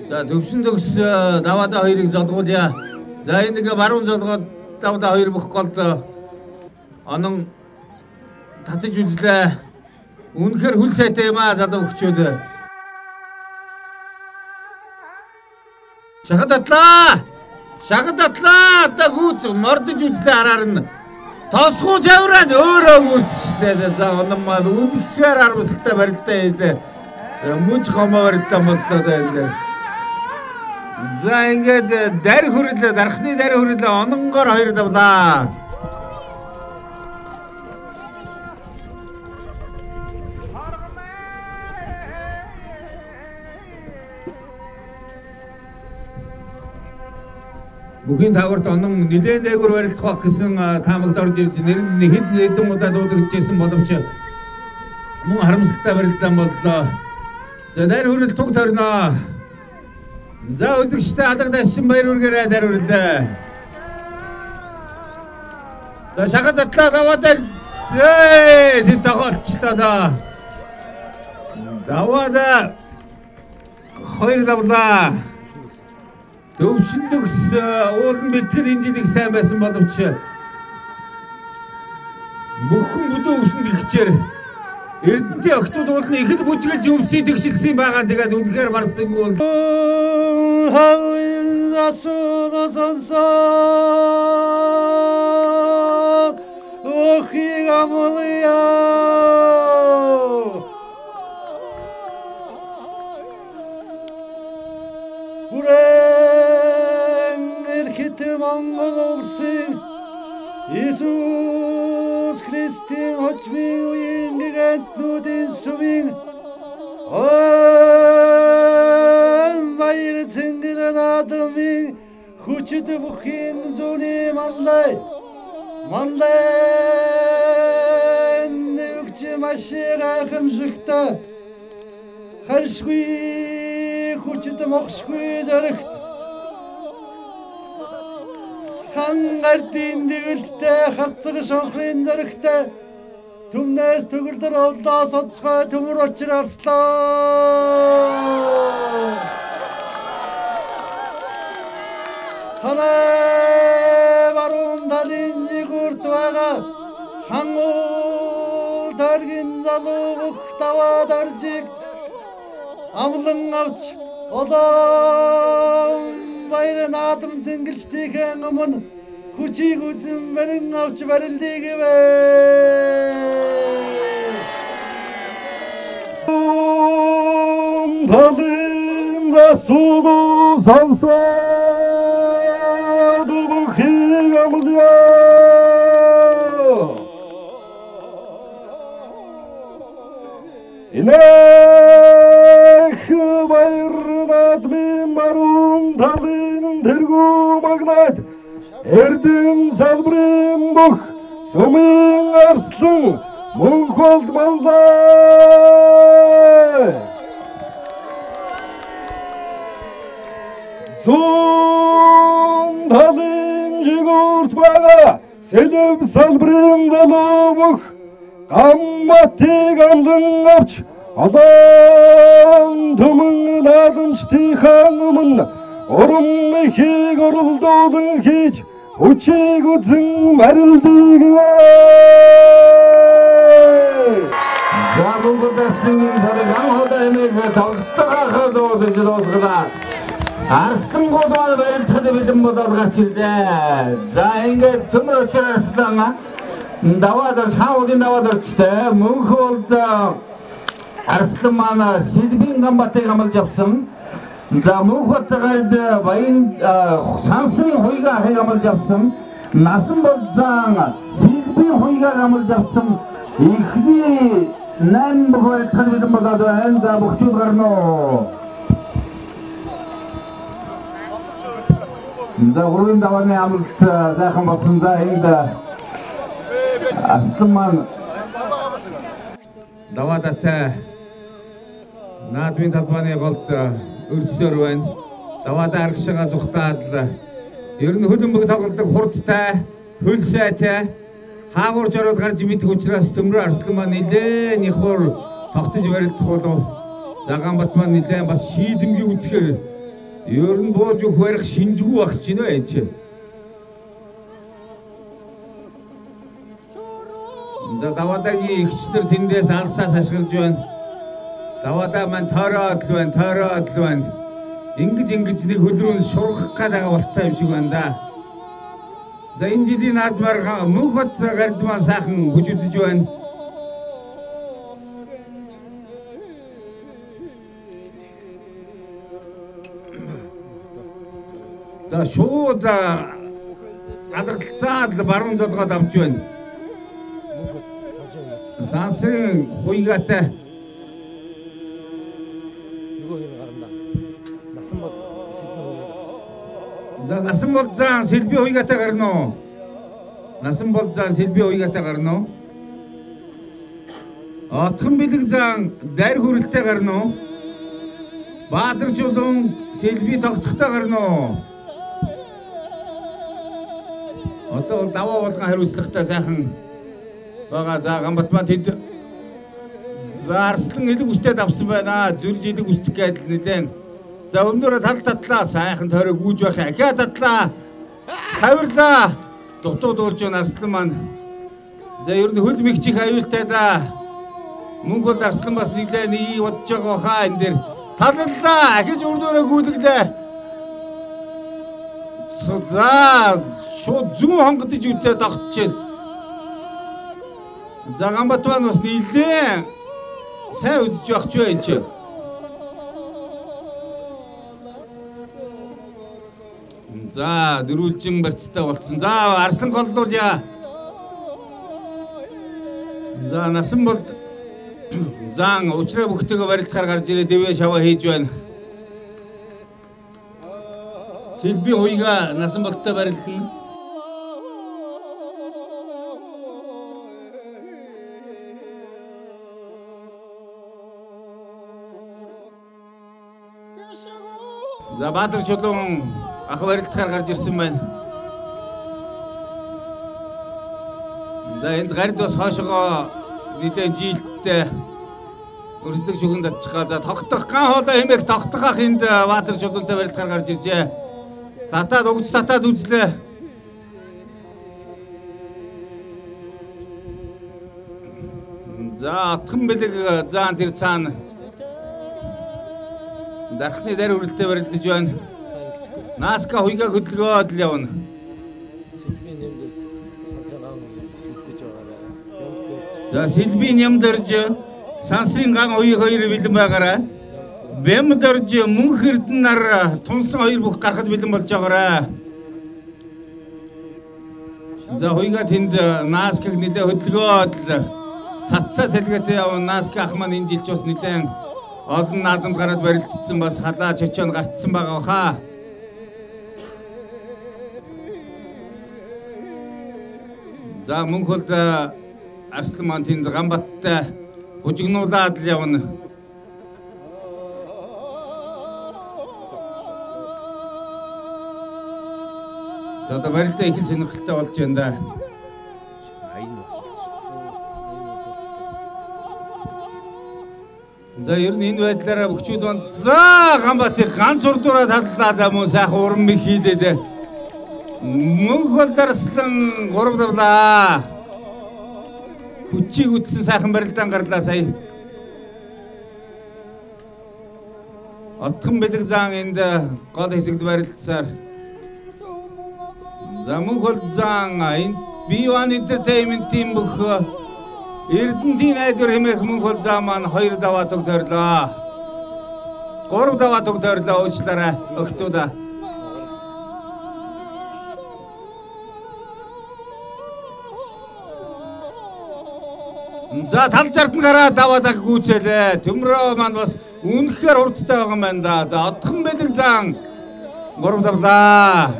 За төвшин төгс даваада хоёрыг зодгуулъя. За энэ нэг баруун зодгоод даваада хоёр бүх голд онон татаж үзлээ. Үнэхээр хүл сайтай юм залуу хөгчүүд. Шахад атлаа. Одоо гүйц мордож үзлээ хараар нь. Тосгоо жавраад өөрөө гүйцтэй. За онон маань үнэхээр харамсалтай барилтаа хэлээ. Мөнч гомоо барилтаа боллоо энэ. За ингээд дарь хүрэлээ, дархны дарь хүрэлээ ононгоор хоёр давлаа. Бүхийн тагварт онон нэлээд дээгүүр барилдах байх гэсэн таамагд орж ирж нэр нь хэд хэдэн удаа дуудагдчихсэн боловч мөн харамсалтай барилдаан боллоо. За дарь хүрэл туг торно. За үзэгчтэй алга дашин баяр үргээрээ дарь хүрэлээ. За шахад атлаа даваад тэд тоглолчлоо. Даваад хоёр давлаа. Төвшин төгс уулан битгэл энэ жил их сайн байсан боловч бүхэн бүдүү өвсөнд ихчээр Эрдэнтийн охтууд уулны их л бүжгэлж өвсөй тэгшилсэн байгаа. Тэгээд үнэхээр барсангүй бол Монгол улсын Иесус Христийн хожмын үеийн гигантнуудын сүмийн баяр цэнгэн наадмын хүчит бүхийн зүүнний манлай нэгч маш гайхамшигтай харшгүй хүчит мохшгүй зоригт хангардын дэвэлттэй хацаг шонхрын зоригтой түмнээс төгөлдөр олдоо соцгой төмөр очир арслаа. Танай баруун талын жигүүрт байгаа хангуул таргин залуу бүх даваад оржиг амлан авч одоо баяр наадам цэнгэлжтийхэн өмнө хүчийг үзэн барин авч барилдыг вэ. Талын засуугу сонсоод бүхийг амлая. Инэх баяр наадмын баруун талын тэргүү магнад Эрдэн салбарын бүх сүмийн арслан мөнхөлд манлай. Зүүн талын жигүүрт байгаа сэлэв салбарын залуу бүх гамматыг амлан авч олон төмөн наадамчдынхаа өмнө урам ихийг оролдуулан хийж хүчийг үзэн барилдыг вэ. Загубдасан цариг анхудаа эмээг тогтоохоо доосож доосгоо. Арслангуудаар барилдахад бэлэн болоод гарч ирлээ. За ингээд төмөр очир арслан даваад шаудын даваад очтой мөнхөлд арслан маань Сэлбийн гамбатыг амлаж авсан. За мөнхөлд баян сансын хуйгаа хамгаалж авсан. Насан болзан Сэлбийн Сэлбийн хуйгаар амлж авсан ихний 8 бохор талбайд болоод байна. За бүгд гарна уу. За гурван давааны амлалт сайхан болсон. За энд Арслан маань даваадатай наадмын талбайны голд өрсөөр байна. Даваадаа аргашгаа зүхтаад ер нь хөлбөмбөг тоглодог хурдтай, хөлсайтай хаагур жороод гарч мэдэх учраас Төмрөө Арслан маань нэлээд их хор тогтож барилдах болов. Заганбат маань нэлээд бас шийдэмгий үзэхээр ер нь бууж өгөх барих шинжгүй багч гинэ энэ чинь. За даваадагийн ихчнэр тэндээс алсаас ашиглаж байна. Даваадаа маань тойроод л байна. Ингэж нэг хөлрөөн шургах гэдэг болтой юм шиг байна да. За энэ жилийн наадмаар Мөнхбат гард маань сайхан хүч үзэж байна. За шууд алгалцаад баруун зодгоод авч байна. Сансрын хуйгатай нөгөө хин гарна. Насанбод За Насанбод заан Сэлбийн хуйгатай гарна уу? Насанбод заан Сэлбийн хуйгатай гарна уу? Отхон бэлэг заан дайр хүрэлтэй гарна уу? Баатар чулуун Сэлбий тогтохтой гарна уу? Одоо даваа болгон хариуцлагатай сайхан бага за Ганбат маань тэд Арслан элэг үстэд авсан байна. Зүрж элэг үстэх гэдэл нэлээд. За өмнөрө тал татлаа сайхан тойроо гүйж байх. Ахиа татлаа. Хавирлаа. Дутууд уурж байна Арслан маань. За ер нь хөл мэгчих аюултай да. Мөнгөд Арслан бас нэлээд ий бодож байгаа хаа энэ дэр. Таллаа. Ахиж өмнөрө гүйдэглээ. За шууд зүүн хонгодож үзээд тогтчихэв. За Ганбат маань бас нэлээд сайн үзэж явах ч вэ энэ чинь. За дөрвөлжин барьцтай болсон. За Арслан голлуулъя. За Насанбод заан уучраа бүхтэйгээ барилдахаар гарч ирээ дэвээ шаваа хийж байна. Сэлбий хуйга Насанбодтой барилдана. За Баатар чулуун ах барилдахаар гарч ирсэн байна. За энд гард бас хоошоо нэлээд жилдтэй өрсөлдөг шүгэнд атчихаа. За тогтох ган хоолой хэмээх тогтох ах энд Баатар чулуунтай барилдахаар гарч иржээ. Татаад үзлээ. За отхон бэлэг заан тэр цаана дархны дар үрэлтэй барилдаж байна. Наска хуйгаа хөдөлгөөд л явна. Сэлбийн нэмдэр сансрын ган хилдэж байгаарай. За Сэлбийн нэмдэрж сансрын ган хоёр бэлэн байгаарай. Бэмдэрж мөнх эрдэн нар тунсан хоёр бүх гарахад бэлэн болж байгаарай. За хуйгаа тэнд наскаг нэлээ хөдөлгөөд л цацаа сэлгээтэй явна. Наска ах маань энэ жил ч бас нэлээд олон наадамд гараад барилдсан бас халаа чочоон гарцсан байгаа хаа. За Мөнхбат Арслан маань тэнд Ганбаттай хужигнуулаад л явна. За одоо барилдаа их сонирхолтой болж байна да. За ер нь энэ байдлаараа өгчүүд байна. За Ганбатыг ганц урдуураа таллаад мөн сайхан уран мэг хийдээд Мөнхбат Арслан 3 давлаа. Хүчийг үтсэн сайхан барилдаан гарлаа сая. Отхон бэлэг заан энд гол хэсэгт барилдсаар. За Мөнхбат заан энэ B1 Entertainment-ийн бүх Эрдэнтийн найдвар хэмээх Мөнхбат заан маань 2 даваа тогтоорлоо. 3 даваа тогтоорлоо уучлаарай өгтүүдээ. За тал жартан гараа даваад гүйцээлээ. Төмрөө маань бас үнэхээр урдтай байгаа юм байна да. За одхон бэлэг зан 3 давлаа.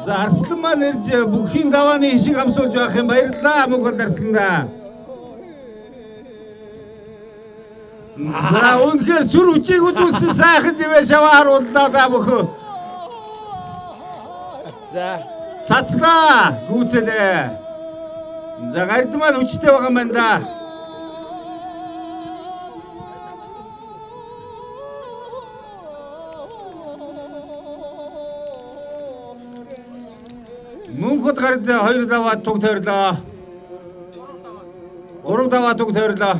За Арслан маань ирж бүхний давааны хишиг хамсуулж байх юм баярлалаа мөнхөд Арсландаа. За үнэхээр сүр үчиг үзүүлсэн сайхан дивэ шаваа харууллаа да мөхөө. За цацлаа гүйцэлээ. За гард маань хүчтэй байгаа юм байна да. Мөнхөд гард 2 даваа туг тойрлоо. 3 даваа туг тойрлоо.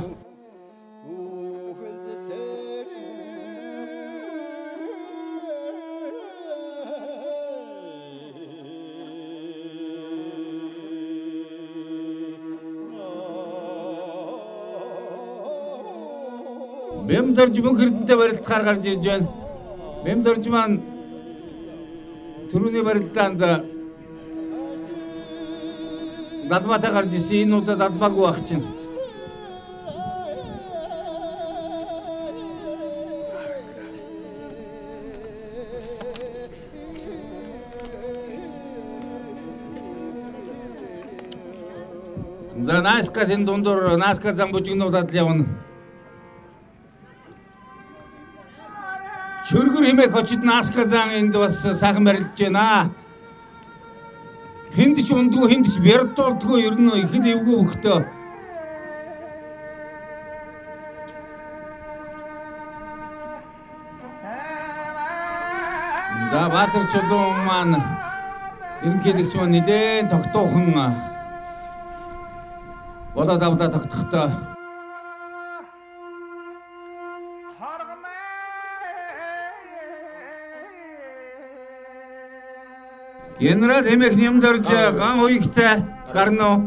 Мемдорж мөнх эрдэнэтэй барилдахаар гарч ирж байна. Мемдорж маань түрүүний барилдаанд Дадматай гарч ирсэн. Энэ удаа дадмаагүй байх чинь. За Наска энэ дундуур Наска зам бужигнуудад л явна. Чөргөр хэмээх очид Наска зан энд бас сайхан барилдж байна. Хинд ч ундгүй, хинд ч бэрдуулдгүй ер нь их л эвгүй хөхтөө. За Баатар чулуун маань ерөнхийлөгч маань нэлээд тогтоохон болоод авлаа тогтохдоо. Генерал хэмээх нэмдэрж ган уягтай гарна уу?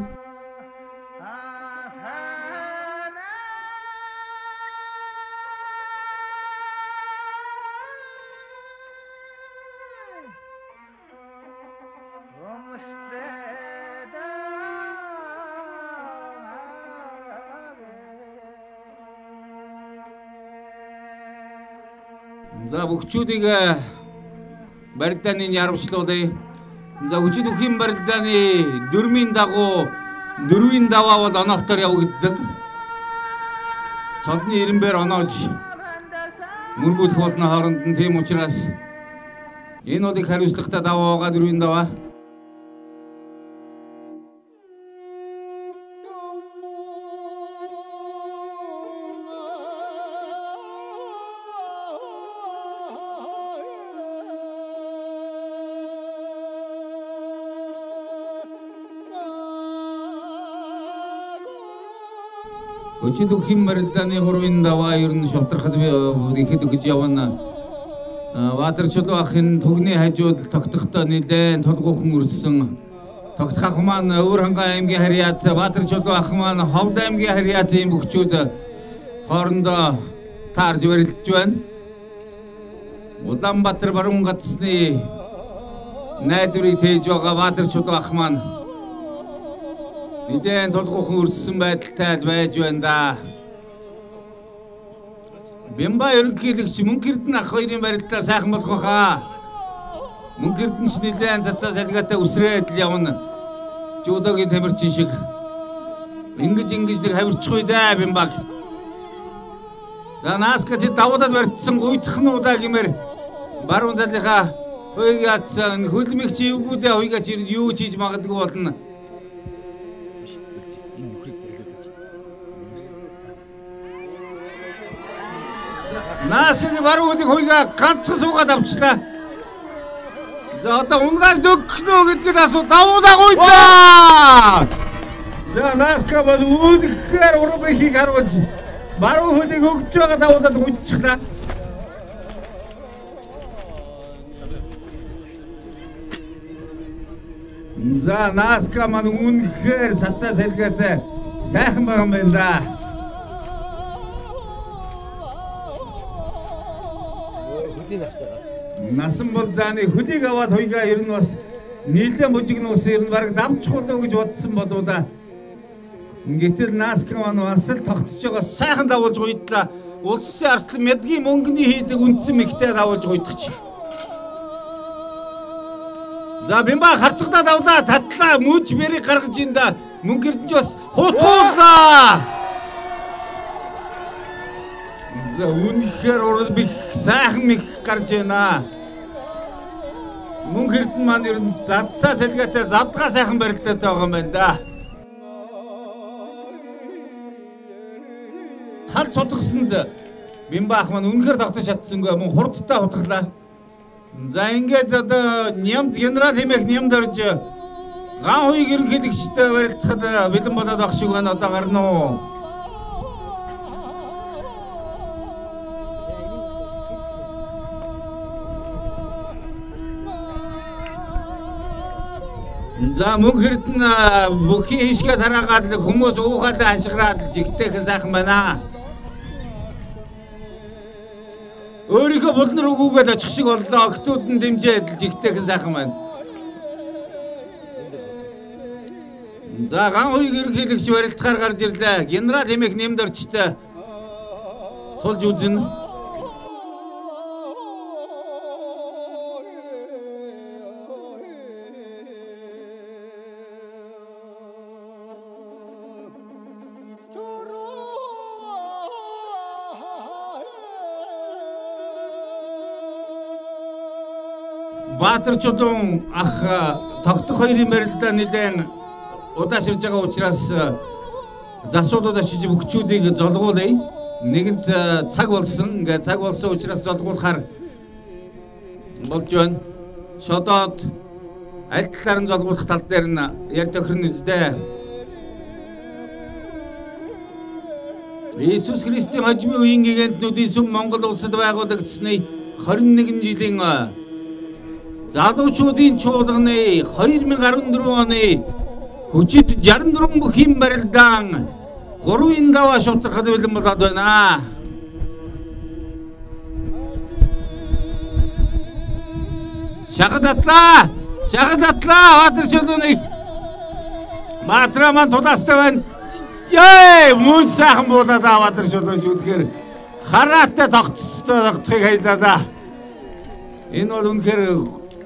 За бүгчүүдийг барилдааны ярамшлуулъя. За хүчит үхийн барилдааны 4-ийн дагуу 4-ийн даваа бол оноохтоор явагддаг. Цолны ирэмбээр оноож мөргүүлэх болно хооронд нь, тийм учраас энэ бол их хариуцлагатай даваа байгаа 4-ийн даваа. Хүчит үхийн барилдааны 3-ийн даваа ер нь шавтрахад ихэд өгж явна. Баатар чулуу ахын түгний хажууд тогтохдоо нэлээд тулгуухан үргэлжсэн. Тогтхах маань Өвөр хангаан аймгийн харьяат, Баатар чулуу ах маань Ховд аймгийн харьяатын бүгчүүд хоорондоо таарж барилдж байна. Улаанбаатар баруун гацсны найдварыг тээж байгаа Баатар чулуу ах маань нэлээд тулгуухан үргэлжсэн байдалтай байж байна да. Бямба ерөнхийлөгч Мөнх Эрдэнэ ах хоёрын барилдаа сайхан болох байхаа. Мөнх Эрдэнэ ч нэлээд цацаа салгаатай үсрээд л явна. Жуудогийн тамирчин шиг. Ингэж нэг хавирчихгүй да Бямбаг. За Наска тэд давуудад барьцсан гуйдахнуудаа гэмээр баруун талынхаа хуйгаатсан хөлмөгч эвгүүдээ хуйгаач юу хийж магадгүй болно. Наскагийн баруун хөлийг хуйгаа ганцхан суугаад авчлаа. За одоо унгааж дөгнө гэдгийг асуу давуудаа гуйдаа. За Наска бол үнэхээр урам ихийг харуулж баруун хөлийг өгч байгаа давуудад гуйчихлаа. За Наска маань үнэхээр цацаа салгаатай сайхан байгаа юм байна да. Хөдийн авч байгаа. Насан бол зааны хөлийг аваад хуйгаа ер нь бас нийлээ мужиг нуус ер нь бараг давчих удаа гэж бодсон болоо да. Гэтэл Наскин бас л тогтож байгаа сайхан давуулж гуйдлаа. Улсын арслан мэдгийн мөнгөний хийдэг үндсэн мэгтэй давуулж гуйдагч. За бимба харцгадаа давлаа татлаа мөч бэрийг гаргаж ин да. Мөнгөрдөн ч бас хутуулаа. За үнэхээр урал бих сайхан мэг гарч байна. Мөнгөрдөн маань ер нь задцаа сэлгээтэй задгаа сайхан барилтаатай байгаа юм байна да. Хал цодгосонд бимбаах маань үнэхээр тогтож чадсангүй мөн хурдтай хутглаа. За ингээд одоо нямд генерал хэмээх нямд орж ган хуйг ерөнхийлөгчтэй барилдахад бэлэн болоод байх шиг байна одоо гарна уу. За мөнхөрд нь бүхий хишгээ тараагаад хүмүүс уухад ашиглаад жигтэйхэн сайхан байна. Өөрийнхөө булнар өгүүгээд очих шиг боллоо. Октод нь дэмжээд жигтэйхэн сайхан байна. За ган хуйг ерөнхийлөгч барилдахаар гарч ирлээ. Генерал хэмээх нэмд орчтой тулж үзнэ. Баатарчуудын ах тогтох хоёрын барилдаа нэлээд удааширж байгаа учраас засуудад очиж өгчүүдийг золгуулъя. Нэгэнт цаг болсон. Ингээд цаг болсон учраас золгуулахаар болж байна. Шодоод аль талаар нь золгуулах тал дээр нь ярь тохирно үстэй. Иесус Христийн хожимын үеийн гигантнуудын сүм Монгол улсад байгуулагдсны 21 жилийн залуучуудын чуулганы 2014 оны хүчит 64 бүхий барилдаан 3-ын даваа шуутархад бэлэн болоод байна. Шахадатлаа Баатарчуудын Баатар маань тулаастай байна. Яй мөн сайхан болоод Баатарчуудын жүдгээр хараатай тогтохыг хайлаа да. Энэ бол үнэхээр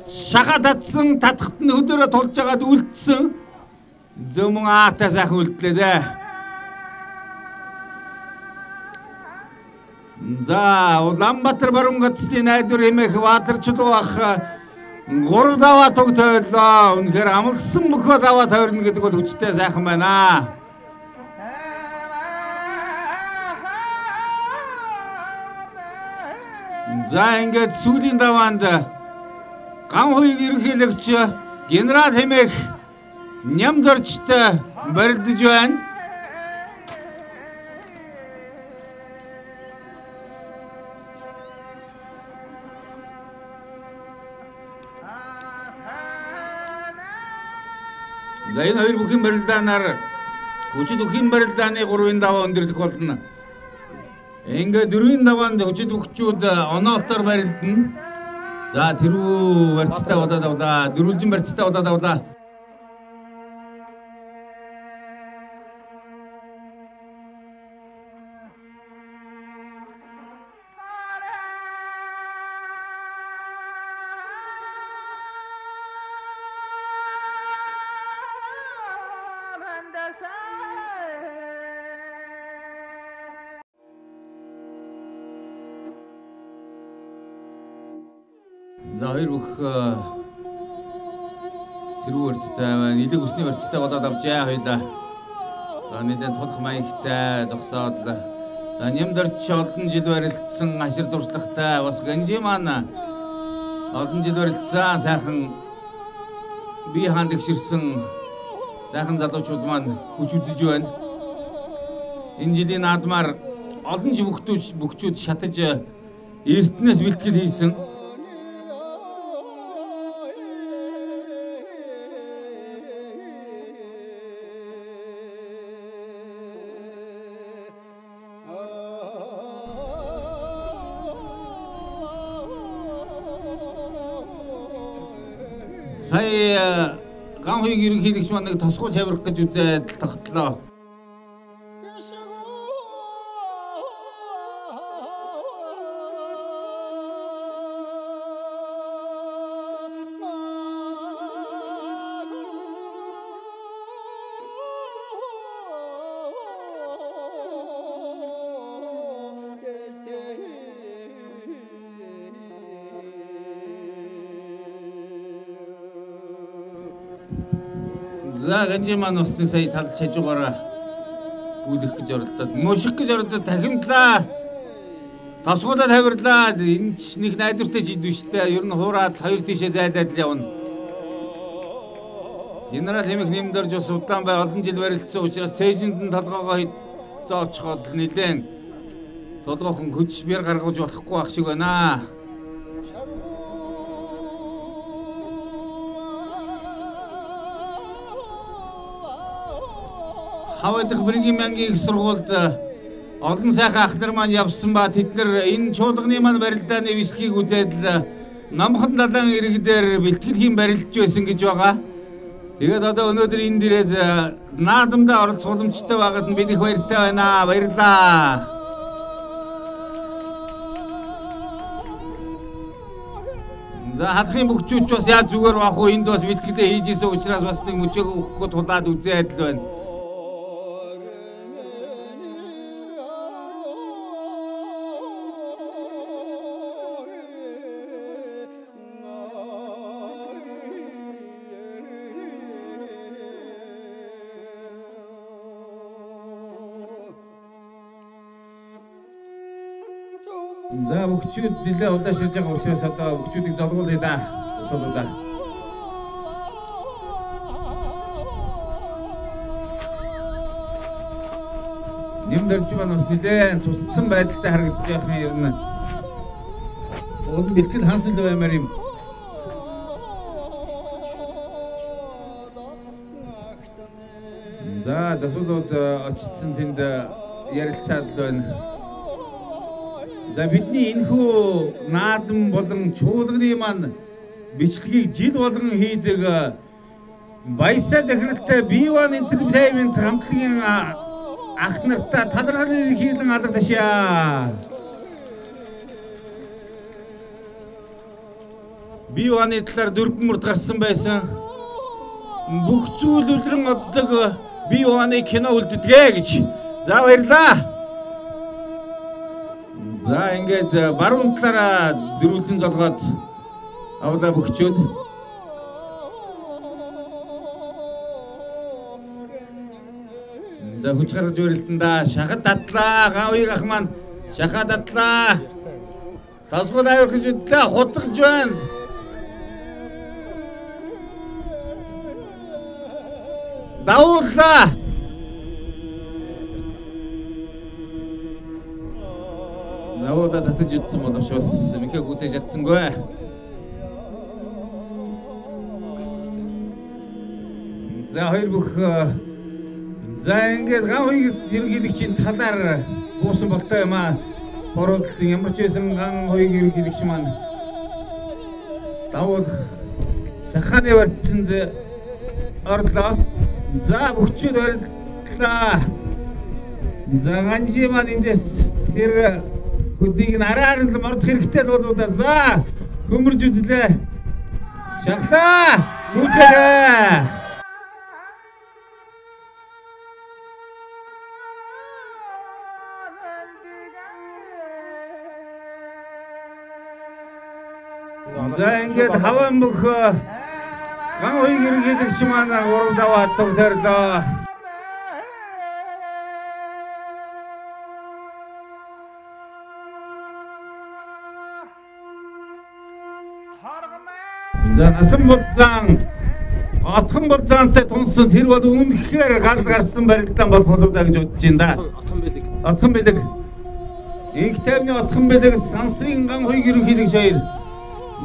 шахадатсан татхт нь хөдөөрөө тулж байгаад үлдсэн зөмөн аатай сайхан үлдлээ дээ. За Улаанбаатар баруун гацны найдвар хэмээх Баатарчууд бах 3 даваа туг тойлоо. Үнэхээр амлсан мөхөө даваа тойрно гэдэг бол хүчтэй сайхан байна. За ингээд сүүлийн даваанд ган хуйг ерөнхийлөгч генерал хэмээх нямд орчтой барилдаж байна. За энэ хоёр бүхэн барилдаанаар хүчит бүхэн барилдааны 3-ын даваа өндөрлөх болно. Ингээд 4-ын даваанд хүчит бүхчүүд оноолтоор барилдана. За тэрүү барьцтай болоод авлаа. Дөрвөлжин барьцтай болоод авлаа. За хоёр бүх сэрүү барьцтай байна. Нэлээд өсний барьцтай болоод авчаа хоёлаа. За нэлээд тулах маягтай зогсоод. За нямд орч олон жил барилдсан ашир дурслагтай бас Ганжи маань олон жил барилдсан сайхан бие хаан дэгширсэн сайхан залуучууд маань хүч үзэж байна. Энэ жилийн наадмаар олон жил бүхчүүд шатаж эрдэнэс бэлтгэл хийсэн. Сая ган хоёрыг ерөнхийлөгч маань нэг тосгоо чаврах гэж үзээд тогтлоо. За ганжимаа бас нэг сая талд чажуугаараа гүйлэх гэж оролдоод муших гэж оролдоод тахимдлаа. Тосгоодоо тавирлаа. Энэ ч нэг найдвартай жид биш үү? Ер нь хуураад хоёр тишээ зайлаад л явна. Генерал Хэмэх нэмдэрж бас удаан бай олон жил барилдсан учраас цээжинд нь толгоогоо зооцоход нэлээд толгойхон хүч бэр гаргаж болохгүй байх шиг байна. Хавайдах Бэргийн мянгийн их сургуульд олон сайхан ах нар маань явсан ба тэд нар энэ чуулганы маань барилдааны бичлэгийг үзээд намхан далайн иргдээр бэлтгэл барилдж байсан гэж байгаа. Тэгээд одоо өнөөдөр энд ирээд наадамдаа оролцох боломжтой байгаад нь бид их баяртай байна. Баярлалаа. За хадхын бүгчүүч бас яаж зүгээр бах уу? Энд бас бэлтгэлээ хийж исэн учраас бас нэг мөчөг өгөхгүй тулаад үзээд л байна. За бүгчүүд нэлээд удаашрж байгаа учраас одоо бүгчүүдийг золгуулъя да. Асуулаа. Нэмдэрч байна бас нэлээд цуссан байдалтай харагдаж байх юм ер нь. Уул бэлтгэл хансан л баймаар юм. За засуулууд очсон тэнд ярилцаад байна. За бидний энэхүү наадам болон чуулганы маань бичлэгийг жил болгон хийдэг Баясаа захиралтай Биван Entertainment хамтлагийн ах нартай талархал хийлэн алгадашаа. Биваны талаар дөрвөн мөрд гарсан байсан. Бүх зүйл үлрэн оддог Биваны кино үлддэгэ гэж. За баярлаа. За ингээд баруун талаараа дөрвөлзэн золгоод авлаа бүгчүүд. За хүч гаргаж өрөлтөндөө шахад татлаа. Гавыг ах маань шахаад татлаа. Тасгууд авир гэж үдлээ хутгаж байна. Давууллаа. Навода татаж идсэн боловч бас мөхийг үзэж чадсангүй. За хоёр бүх за ингээд ган хоёрыг ерөнхийлөгчийн талаар буусан болтой юм аа. Бороодлын ямар ч байсан ган хоёрыг ерөнхийлөгч маань давуу шаханы барьцанд орлоо. За бүгчүүд бариллаа. За ганжи маань эндээс тэр хүдийг араар нь мордох хэрэгтэй л болоо. За хөмөрж үзлээ. Шахлаа. Гүцээ. За ингээд хаван мөх ган хоёрыг ерөнхийлөгч маань 3 даваа тогтоорлоо. За насан болзан отхон болзантай тунсан тэр бол үнэхээр гал гарсан барилдаан болох болов да гэж бодож байна да. Отхон бэлэг. Инх тайвны отхон бэлэг сансрын ган хоёрыг ерөнхийлөгч хоёр.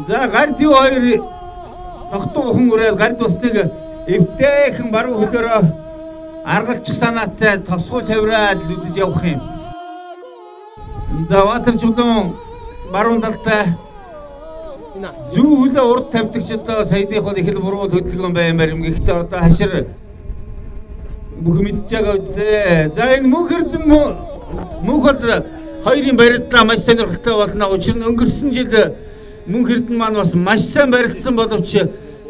За гард юу хоёр тогтоохон үрэл гард бас нэг эвтэйхэн баруун хөлөөрөө аргалчих санаатай тосгоо цавраад үзэж явах юм. За ватер чулуун баруун талтай Энэ аст. Зүү хүлээ урд тавьдаг ч одоо саяныхоо их л буруу хөдөлгөөн баймаар юм. Гэхдээ одоо хашир бүх мэдж байгаа үстэй. За энэ мөнх бол хоёрын барилдлаа маш сонирхолтой болно. Учир нь өнгөрсөн жил Мөнх Эрдэнэ маань бас маш сайн барилдсан боловч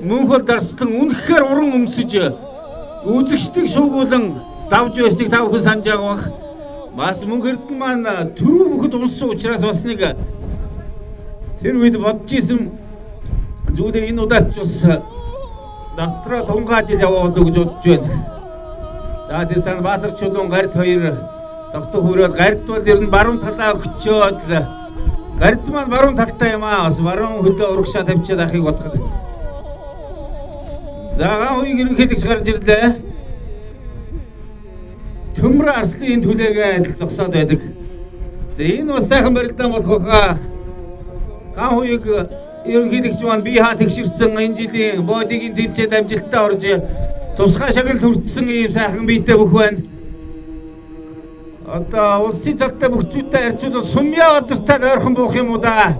мөнх бол дарслан үнэхээр уран өмсөж үзэгчдийг шуугуулan давж байсныг та бүхэн санаж байгаа бах. Бас Мөнх Эрдэнэ маань түрүү бүхэд унссан учраас бас нэг тэр үед бодож исэн зүйлээ энэ удаад ч бас дотроо тунгааж яваад гэж бодож байна. За тэр цаана Баатар чулуун гард хоёр тогтох хүрээд гард бол ер нь баруун талаа өгчөөд гард маань баруун талтай юм аа. Бас баруун хөлөө урагшаа тавьчихад ахыг бодоход. За гауыг ерөнхийдөгч гарч ирлээ. Төмөр арслын түлээгээ адил зогсоод байдаг. За энэ бас сайхан барилдаан болох баха. Гауыг ерөнхийдөгч маань бие хаа тэгшэрсэн энэ жилийн бодигийн тэмцээнд амжилттай орж тусгай шагналд хүртсэн ийм сайхан биетэй бүх байна. Одоо улсын цалтай бүхчүүдтэй харьцуулбал сумья газартаа ойрхон буух юм уу да.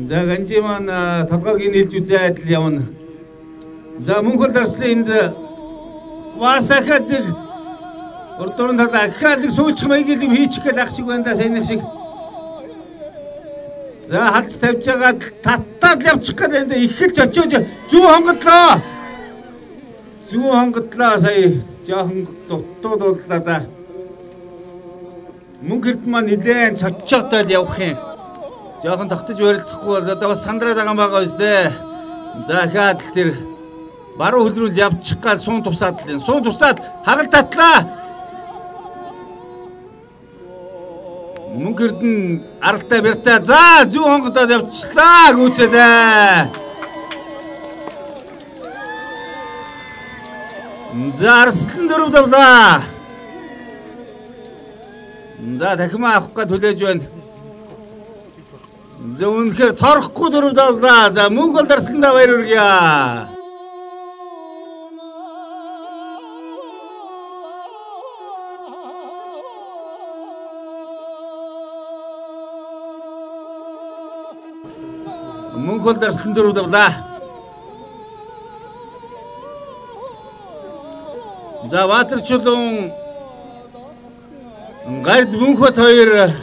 За ганжи маань толгойг нийлж үзээд л явна. За Мөнх дарслын энд васахадаг урдуурн талаа ахаадаг сүүлчих маягийг юм хийчих гээд ах шиг байна да сайн нэг шиг. За халж тавьж байгаа таттаад явчих гээд энэ ихэлж очиж зүү хонгодлоо. Зүү хонгодлоо сая жоохон дутууллаа да. Мөнх Эрдэнэ маань нэлээд цочоотойд явах юм. Жоохон тогтож барилдахгүй одоо бас сандраад байгаа юм байгаа үстэй. За хаад тэр баруун хөл рүү явчих гал суун тусаад л энэ. Суун тусаад хагал татлаа. Мөнх Эрдэнэ аралтай бэртэй за зүү хонгодоод явчлаа гүйцэлээ. За арслан дөрөв давлаа. За дахимаа авах гэж хүлээж байна. За үнэхээр торхгүй дөрөв давлаа. За Мөнх дарсландаа баяр хүргье. Мөнх дарслан дөрөв давлаа. За Баатар чулуун гард Мөнх хоёр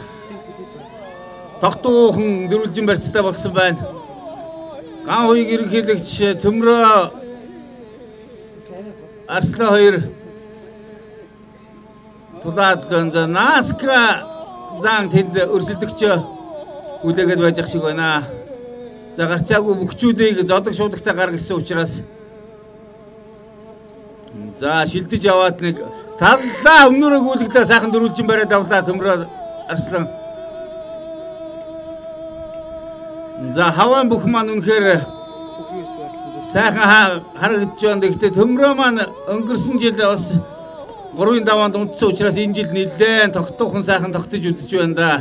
тогтуухан дөрвөлжин барьцтай болсон байна. Ган хоёрыг ерөнхийлөгч Төмрөө Арслан хоёр тулаад за Наска зан тэнд өрсөлдөгч үлээгээд байж ах шиг байна. За гарцаагүй бүхчүүдийг зодог шуудагтай гаргасан учраас за шилдэж яваад нэг таллаа өмнөрөө гүйлгдээ сайхан дөрвөлжин бариад авлаа Төмрөө Арслан. За хаваан бүх маань үнэхээр сайхан харагдж байна. Гэхдээ Төмрөө маань өнгөрсөн жил бас 3-ын даваанд унтсан учраас энэ жил нэлээд тогтуухан сайхан тогтож үзэж байна да.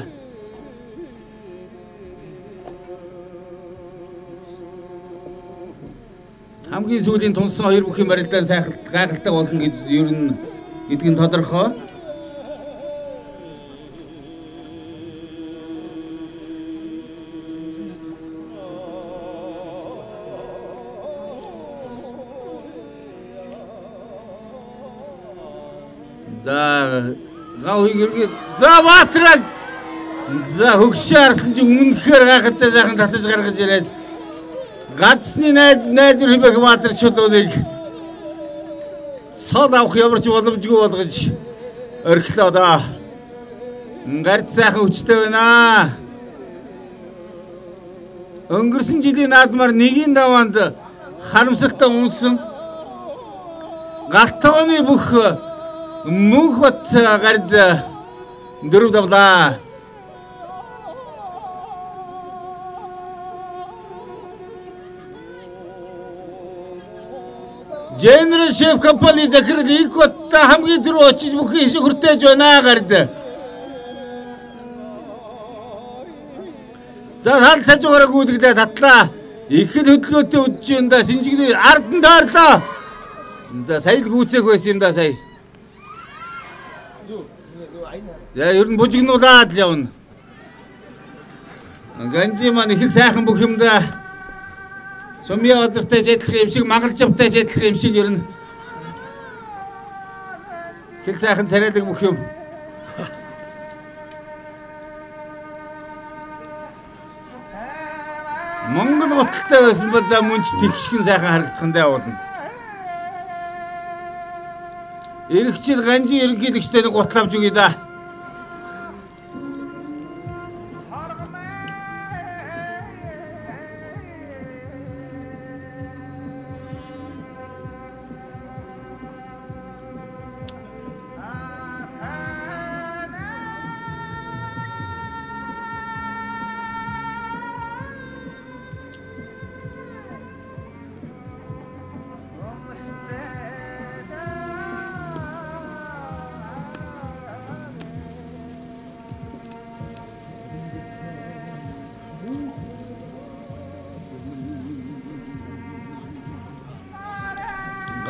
Хамгийн сүүлийн тунсан хоёр бүхийн барилдаан сайхан гайхалтай болно гэж ер нь гэдэг нь тодорхой. За гауыг за Баатар за хөгшөөрсөн чинь үнэхээр гайхалтай сайхан татаж гаргаж ирээд гадсны найдвар хэмээх Баатар чулууныг сод авах ямарч боломжгүй болгож орхилоо да. Гард сайхан хүчтэй байна. Өнгөрсөн жилийн наадмаар 1-ийн даваанд харамсалтай унсан. Галтгооны бүх Мөнх бат гард дөрөв давлаа. General Chef компани захирал их батта хамгийн түрүү очиж бүхэн хэсэг хүртээж байна гард. За хал цажуугаараа гүйлгэлээ татлаа. Их л хөдөлгөөтэй үдж байна да. Шинжигний ард нь доорлоо. За сая л гүцээх байсан юм да сая. За ер нь бужигнуулаад л явна. Ганжи маань их сайхан бүх юмдаа сумья газартай адилхан юм шиг, магалжавтай адилхан юм шиг ер нь их сайхан царайдаг бүх юм. Монгол готалтай байсан бол за мөн ч тэгшгэн сайхан харагдах нь явуулна. Иргэжил Ганжи ерөнхийлөгчтэй нэг гутал авч өгье да.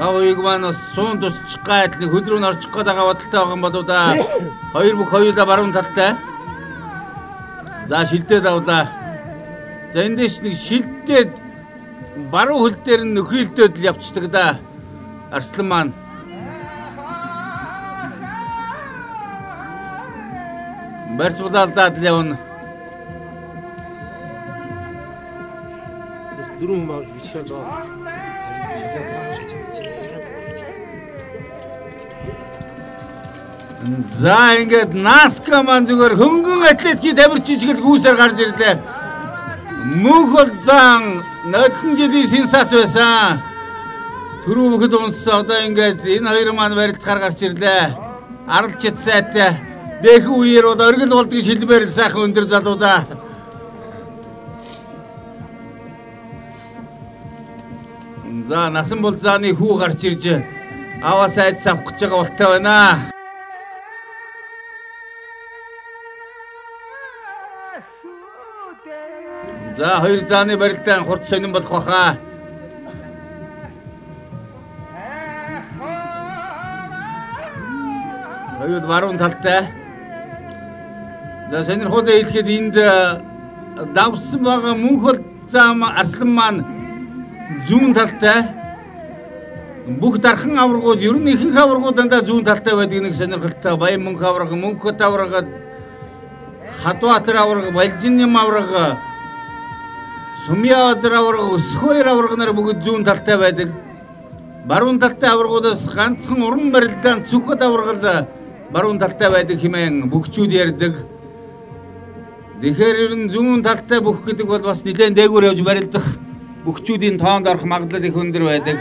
Гавыг маань суун тусчих гайд нэг хөдрөө н орчих гээд байгаа бодолтой байгаа юм болоо да. Хоёр бүх хоёулаа баруун талтай. За шилдээд авлаа. За эндээс нэг шилдээд баруун хөл дээр нь нөхөөлдөд л явцдаг да. Арслан маань. Барьц булаалдаад л явна. Тэс дөрөв хүн авч бичиж байгаа. За ингээд Наска маань зүгээр хөнгөн атлетикийн тамир жижигэл гүйсээр гарч ирлээ. Мөнх бол зан нодлон жилийн сенсац байсан. Түрүү бүхэд унссан одоо ингээд энэ хоёр маань барилдахаар гарч ирлээ. Арал чит сайтай. Дэх үеэр бол оргил болдгийг шилбээр сайхан өндөр залуудаа. За насан бол зааны хүү гарч ирж аваа сайд авах гэж байгаа болтой байна. За хоёр зааны барилдаан хурд сонирн болох баха. Хоёр баруун талтай. За сонирхолтой хэлэхэд энд давсан байгаа мөнх бол зам Арслан маань зүүн талтай. Бүх дархан аваргууд ер нь ихэнх аваргууд дандаа зүүн талтай байдаг нэг сонирхолтой. Баян мөнх аварга, мөнхөт аварга, Хадбаатар аварга, Балжинним аварга, Сумья аварга, Өсхөөр аварга нар бүгд зүүн талтай байдаг. Баруун талтай аваргуудаас ганцхан уран барилдаан Цүхэд аваргал баруун талтай байдаг хэмээн бүгчүүд ярьдаг. Тэгэхээр ер нь зүүн талтай бүх гэдэг бол бас нэлээд дээгүүр явж барилдах бүгчүүдийн тоонд орох магадлал их өндөр байдаг.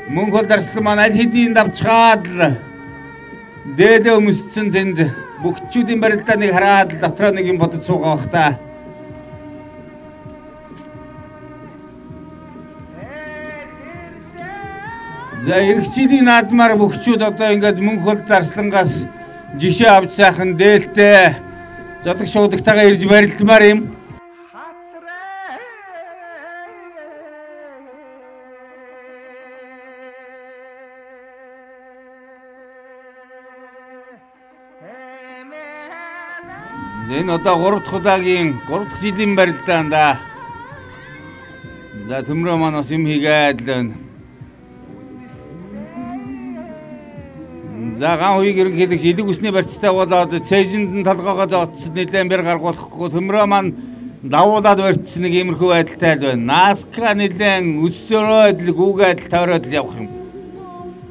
Мөнх бол Арслан маань аль хэдийн давчгаад л дээлээ өмсцэн тэнд бүгчүүдийн барилдааныг хараад л дотроо нэг юм бодож суугаа бах та. За эргчилийн наадмаар бүгчүүд одоо ингээд мөнх бол Арслангаас жишээ авч сайхан дээлтэй зодог шуудагтайгаа ирж барилдмаар юм. Энэ одоо 3 дахь удаагийн 3 дахь жилийн барилдаан да. За төмрөө маань бас юм хийгээд л байна. За ган хуйг ерөнхийлөгч элэг усны барьцтай болоод цэжинд нь толгоогоо зооцсон нэлээд бэр гаргуулахгүй төмрөө маань давуулаад барьцсан нэг иймэрхүү байдалтай л байна. Наска нэлээд өссөрөөд л гүүгээд л тойроод л явах юм.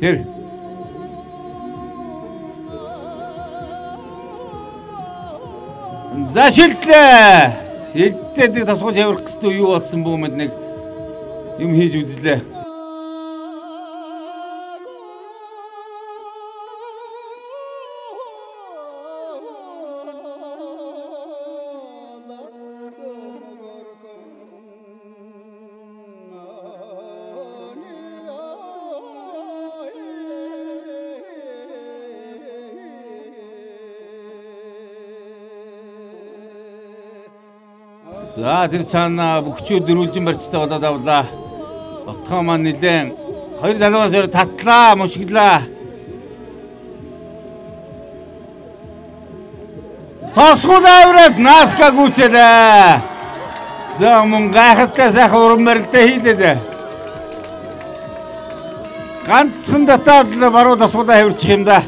Тэр за шилтлээ. Шилтээд тасгуулж явах гэсэн юу болсон бүү мэд нэг юм хийж үзлээ. За тэр цаана бүгчүүд дөрвөлжин барьцтай болоод авлаа. Отгоо маань нэлээд хоёр талаас татлаа, мушиглаа. Тосгол авираад Наска гүйцээлээ. За мөн гайхалтай сайхан уран барилтаа хийлээ. Ганцхан татаад л баруун тосгол авирчих юм да.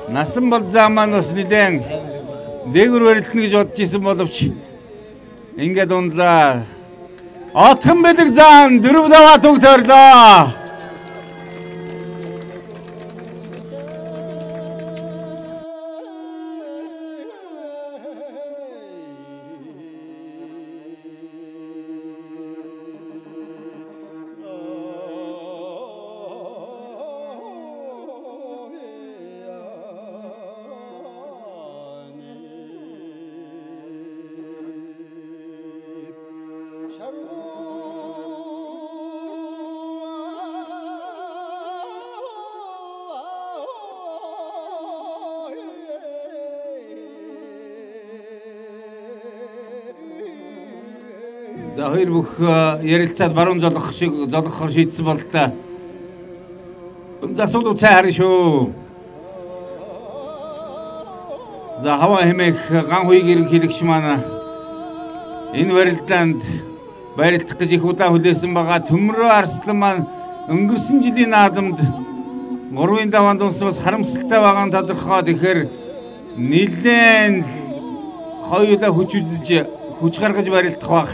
Насан бол замаа бас нэлээд дээгүр барилтна гэж бодож исэн боловч ингээд ундлаа. Отхон бэлэг заан 4 даваа түг тойрлоо. За хоёр бүх ярилцаад баруун золгохоор шийдсэн бол та. Засуулууд цай харна шүү. За хаваа хэмээх ган хуйг ерөнхийлөгч маань энэ барилдаанд барилдах гэж их удаан хүлээсэн байгаа. Төмрөө Арслан маань өнгөрсөн жилийн наадамд 3-ын даваанд унсвас харамсалтай байгаа нь тодорхой. Тэгэхээр нэлээд хоёулаа хүч үзэж хүч гаргаж барилдах баг.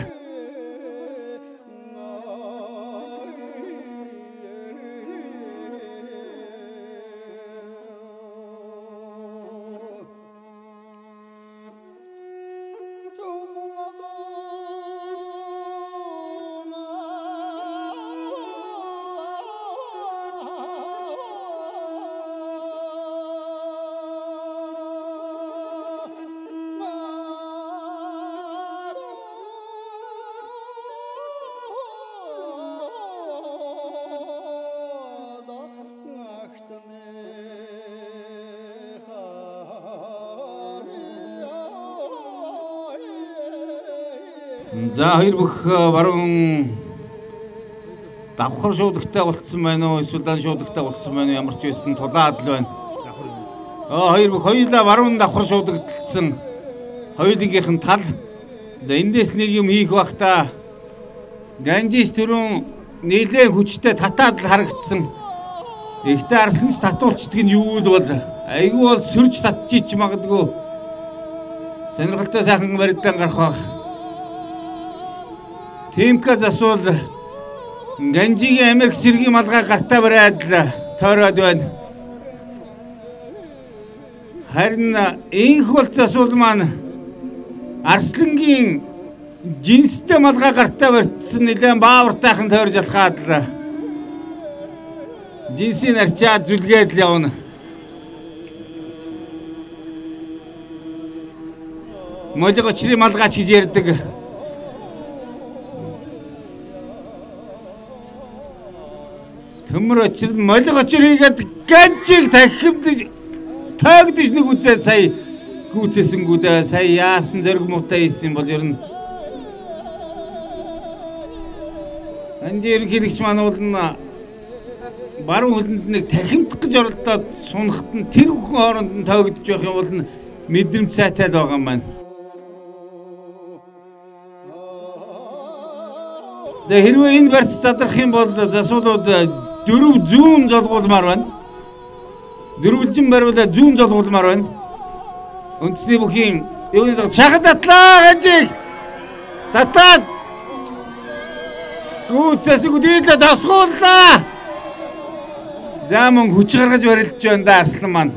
За хоёр бүх баруун давхар шуудагтай болцсон байна уу? Эсвэл дан шуудагтай болцсон байна уу? Ямар ч байсан тулаад л байна. Хоёр бүх хоёулаа баруун давхар шуудагдсан. Хоёулынх нь тал. За эндээс нэг юм хийх бах та. Ганжис түрүүн нэлээд хүчтэй татаад л харагдсан. Ихтэй Арсланч татуулчдаг нь юу л бол айгүй бол сөрж татчих магадгүй. Сонирхолтой сайхан барилдаан гарах бах. Тимка засуул Ганжигийн Америк цэргийн малгай гартаа бариад тойроод байна. Харин энх бол засуул маань Арслангийн жинстэй малгай гартаа барьцсан нэлээд баавартайхан тойрж алхаад л жинсийн арчаад зүлгээд л явна. Молиг очрын малгайч гэж ярьдаг. Төмөр очир молиг очир хийгээд Ганжиг тахимдж тоогдож нэг үзээд сая гүцээсэнгүү дээ. Сая яасан зориг муутай хийсэн бол ер нь Ганжи ерөнхийлөгч маань бол баруун хөлөнд нэг тахимдах гэж оролдоод сунахт нь тэр бүхэн хооронд нь тоогдож явах юм бол мэдрэмж сайтай л байгаа юм байна. За хэрвээ энэ барьц задрах юм бол засуулууд 4 зүүн золгуулмаар байна. Дөрвөлжин бариулаад зүүн золгуулмаар байна. Үндэсний бүхийн юуны шахад татлаа Ганжиг татаад гүцэсэг үдээлээ тосгууллаа. За мөн хүч гаргаж барилдж байна да Арслан маань.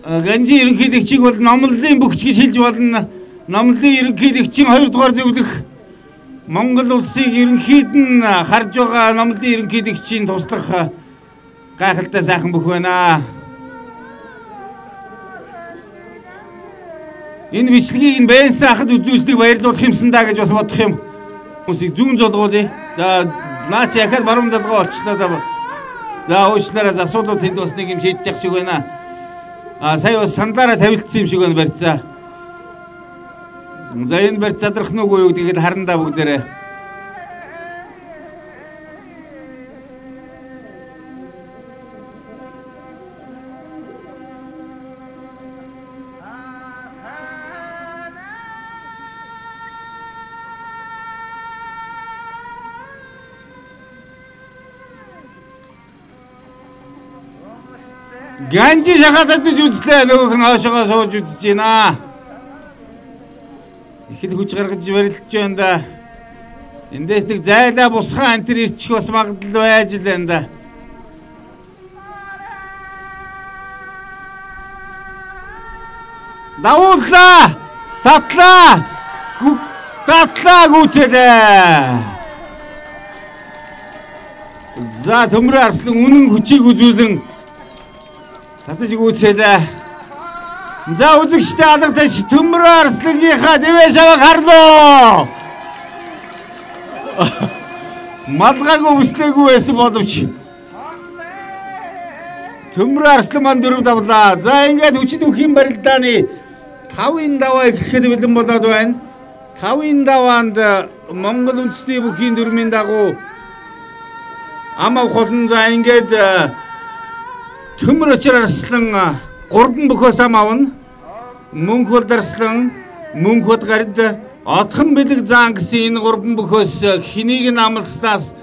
Ганжи ерөнхийлөгчийг бол номлолын бүгч гэж хэлж болно. Номлолын ерөнхийлөгчийн 2 дугаар зөвлөх Монгол улсыг ерөнхийд нь харж байгаа номлолын ерөнхийлөгчийн туслах гайхалтай сайхан бүх байна. Энэ бичлэгийг Бэнс ахад үзүүлдэг баярлуулах юмсан даа гэж бас бодох юм. Хүмүүсийг зүүн золгуулъя. За наач яхад баруун золгоо олчлоо да. За уучлаарай засуулууд тэнд бас нэг юм шийдэж явах шиг байна. Сая бас сандаараа тавилдсан юм шиг байна барьцаа. За энэ барьц задрах нь үгүй юу гэдгийг харандаа бүгдээрээ. Ганжи шахаад идэж үзлээ. Нөгөөх нь хоошоогоо сууж үзэж байна. Ихэд хүч гаргаж барилдаж байна да. Эндээс нэг зайлаа бусхан антер ирчих бас магадлал байж л байна да. Давууллаа! Татлаа гүцэлээ. За төмрөө арслан үнэн хүчийг үзүүлэн татаж гүцэлээ. За үзэгчтэй алгадаж төмрөө арслангийнхаа дэвэ шаваг харлоо. Малгаагүй өслөөгүй байсан боловч төмрөө арслан манд дөрөв давлаа. За ингээд хүчит үхийн барилдааны 5-ын даваа эхлэхэд бэлэн болоод байна. 5-ын даваанд Монгол үндэсний бүхийн дүрмийн дагуу ам авахлан за ингээд төмөр очир арслан 3 бөхөөс ам авна. Мөнх бол дарслан мөнх бод гард отхон бэлэг заан гэсэн энэ 3 бөхөөс хэнийг нь амласнаас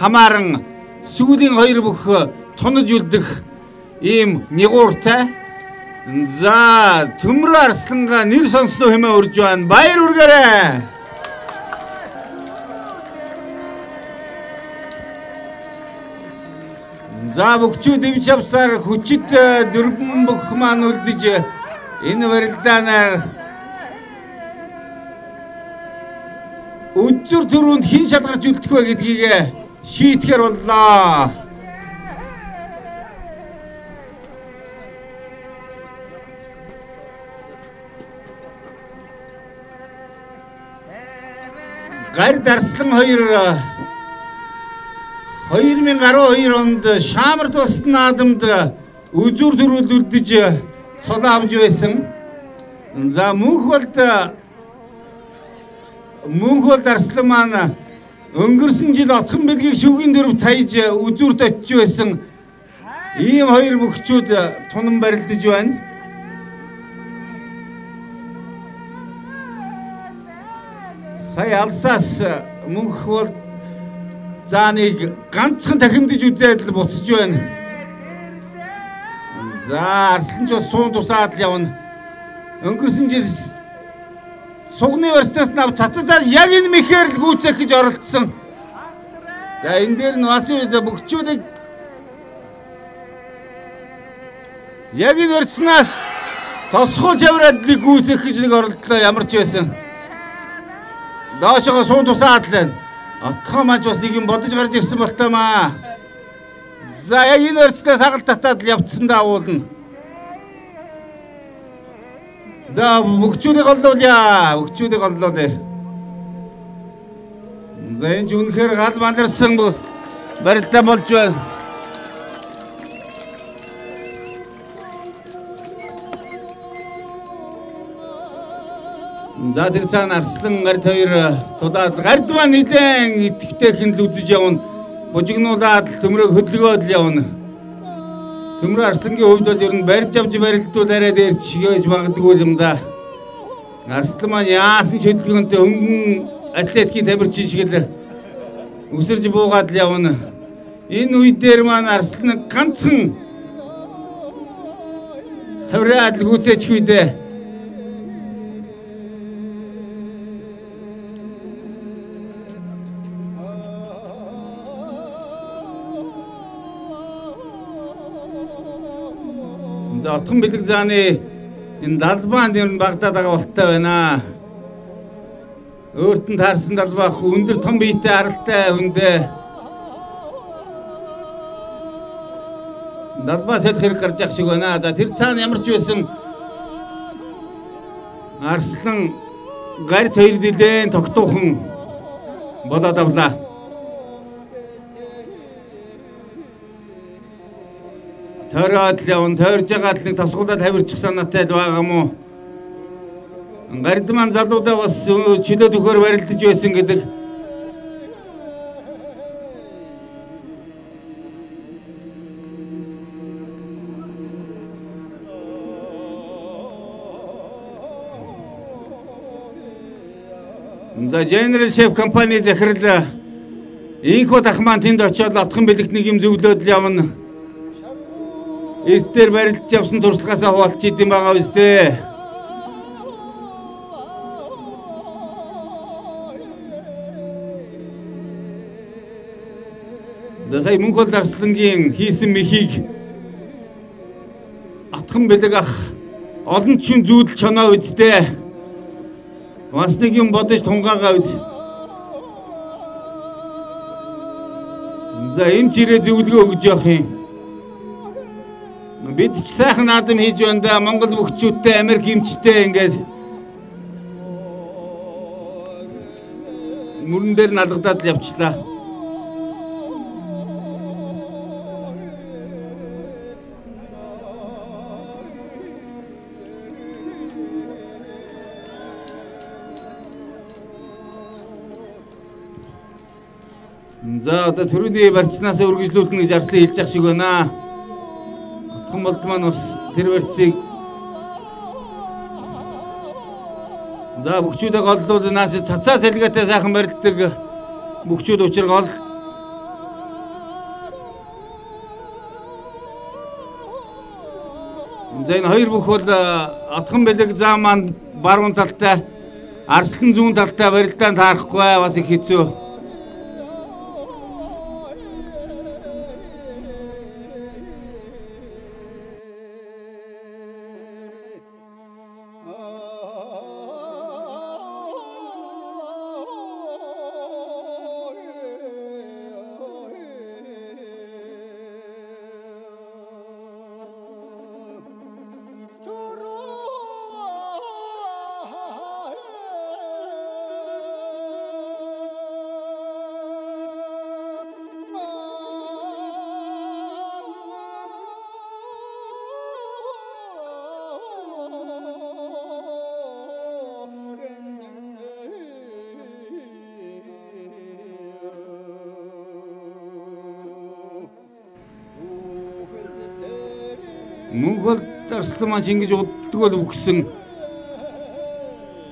хамааран сүүлийн 2 бүх тунаж үлдэх ийм нэгууртай. За төмөр арсланга нэр сонсноо хэмээн урьж байна. Баяр үргээрээ. За бүгчүүд дэвж авсаар хүчит дөрвөн бүх маань үлдэж энэ барилдаанаар үзүр төрөнд хин шалгарч үлдэх вэ гэдгийг шийтгэхэр боллоо. Гар дарслан 2012 онд Шаамар тусад наадамд үзүр төрөнд үлдэж цол авж байсан. За мөнх бол дарслан маань өнгөрсөн жил отхон бэлгийг шүгийн дөрөв таяж үзүүрт очиж байсан. Ийм 2 мөхчүүд тунан барилдаж байна. Сая алсаас мөнх бол зааныг ганцхан дахимдж үзээд л буцаж байна. За арслан ч бас суун тусаад л явна. Өнгөрсөн жил сугны барьснаас нав цацаа яг энэ мэхээр л гүйцэх гэж оролдсон. За энэ дээр нь бас бүгчүүдийг яг энэ барьснаас тосгол чавраад нэг гүйцэх гэж нэг оролдлоо ямар ч байсан. Доошоо суун тусаад л байна. Отхон маань бас нэг юм бодож гарч ирсэн болтоймаа. За яг энэ өрцнөөс хагалт татаад л явцсан даавуулна. За бүгчүүдийг голлуулъя. Бүгчүүдийг голлуулъя. За энэ ч үнэхээр гал мандарсан барилдаа болж байна. За тэр цаана арслан гард 2 тулаад гард маань нэлээд идэвхтэйхэн л үзэж явна. Бужигнуулаад төмрөг хөдөлгөөд л явна. Төмрөө арслангийн хувьд бол ер нь барьж авч барилдуул арай дээр чигээж магадгүй юм да. Арслан маань яасан ч хөдөлгөөнтэй хөнгөн атлетикийн тамирчин шиг л өсөрж буугаад л явна. Энэ үе дээр маань арслан ганцхан хавраад л гүцээч хүйдэ. За отхон бэлэг зааны энэ далбаанд ер нь Багдад байгаа болтой байна. Өөрт нь таарсан далбаах өндөр том биетэй аралтай хүндээ далбаа солих хэрэг гарч явах шиг байна. За тэр цаана ямар ч байсан арслан гард 2 нэлээн тогтуухан болоод авлаа. Тойроод л явна, тойрж байгаа л нэг тосгуулаад хавирчих санаатай л байгаа мó. Гарид маань залуудаа бас чөлөө төхөөр барилдаж байсан гэдэг. За General Chef компани захирал инхо дахман тэнд очиод отхон бэлэгт нэг юм зөвлөөд л явна. Эрт дээр барилдаж явсан туршлагаасаа хуваалцж идэм байгаа биз дээ. Сая Мөнхбат Арслангийн хийсэн мэхийг атхан бэлэг ах олон ч зүүдэл чоноо үздээ. Бас нэг юм бодож тунгаагаа үз. За энэ чирээ зөвлөгөө өгж явах юм. Бид ч сайхан наадам хийж байна да. Монгол бүхчүүдтэй Америк эмчтэй ингээд мөрөн дээр налгадаад л явчлаа. За одоо төрөний барьцнаас үргэлжлүүлнэ гэж Арслан хэлж ах шиг байна. Отхон болд маань бас тэр барьцыг за бүхчүүдээ голлууд нааш цацаа цалгаатай сайхан барилддаг бүхчүүд учир гол. За энэ хоёр бүх бол отхон бэлэг зам маань баруун талтай, Арслан зүүн талтай барилдаанд таарахгүй бас их хэцүү. Мөнхбат Арслан маань ингэж уддаг бол өгсөн.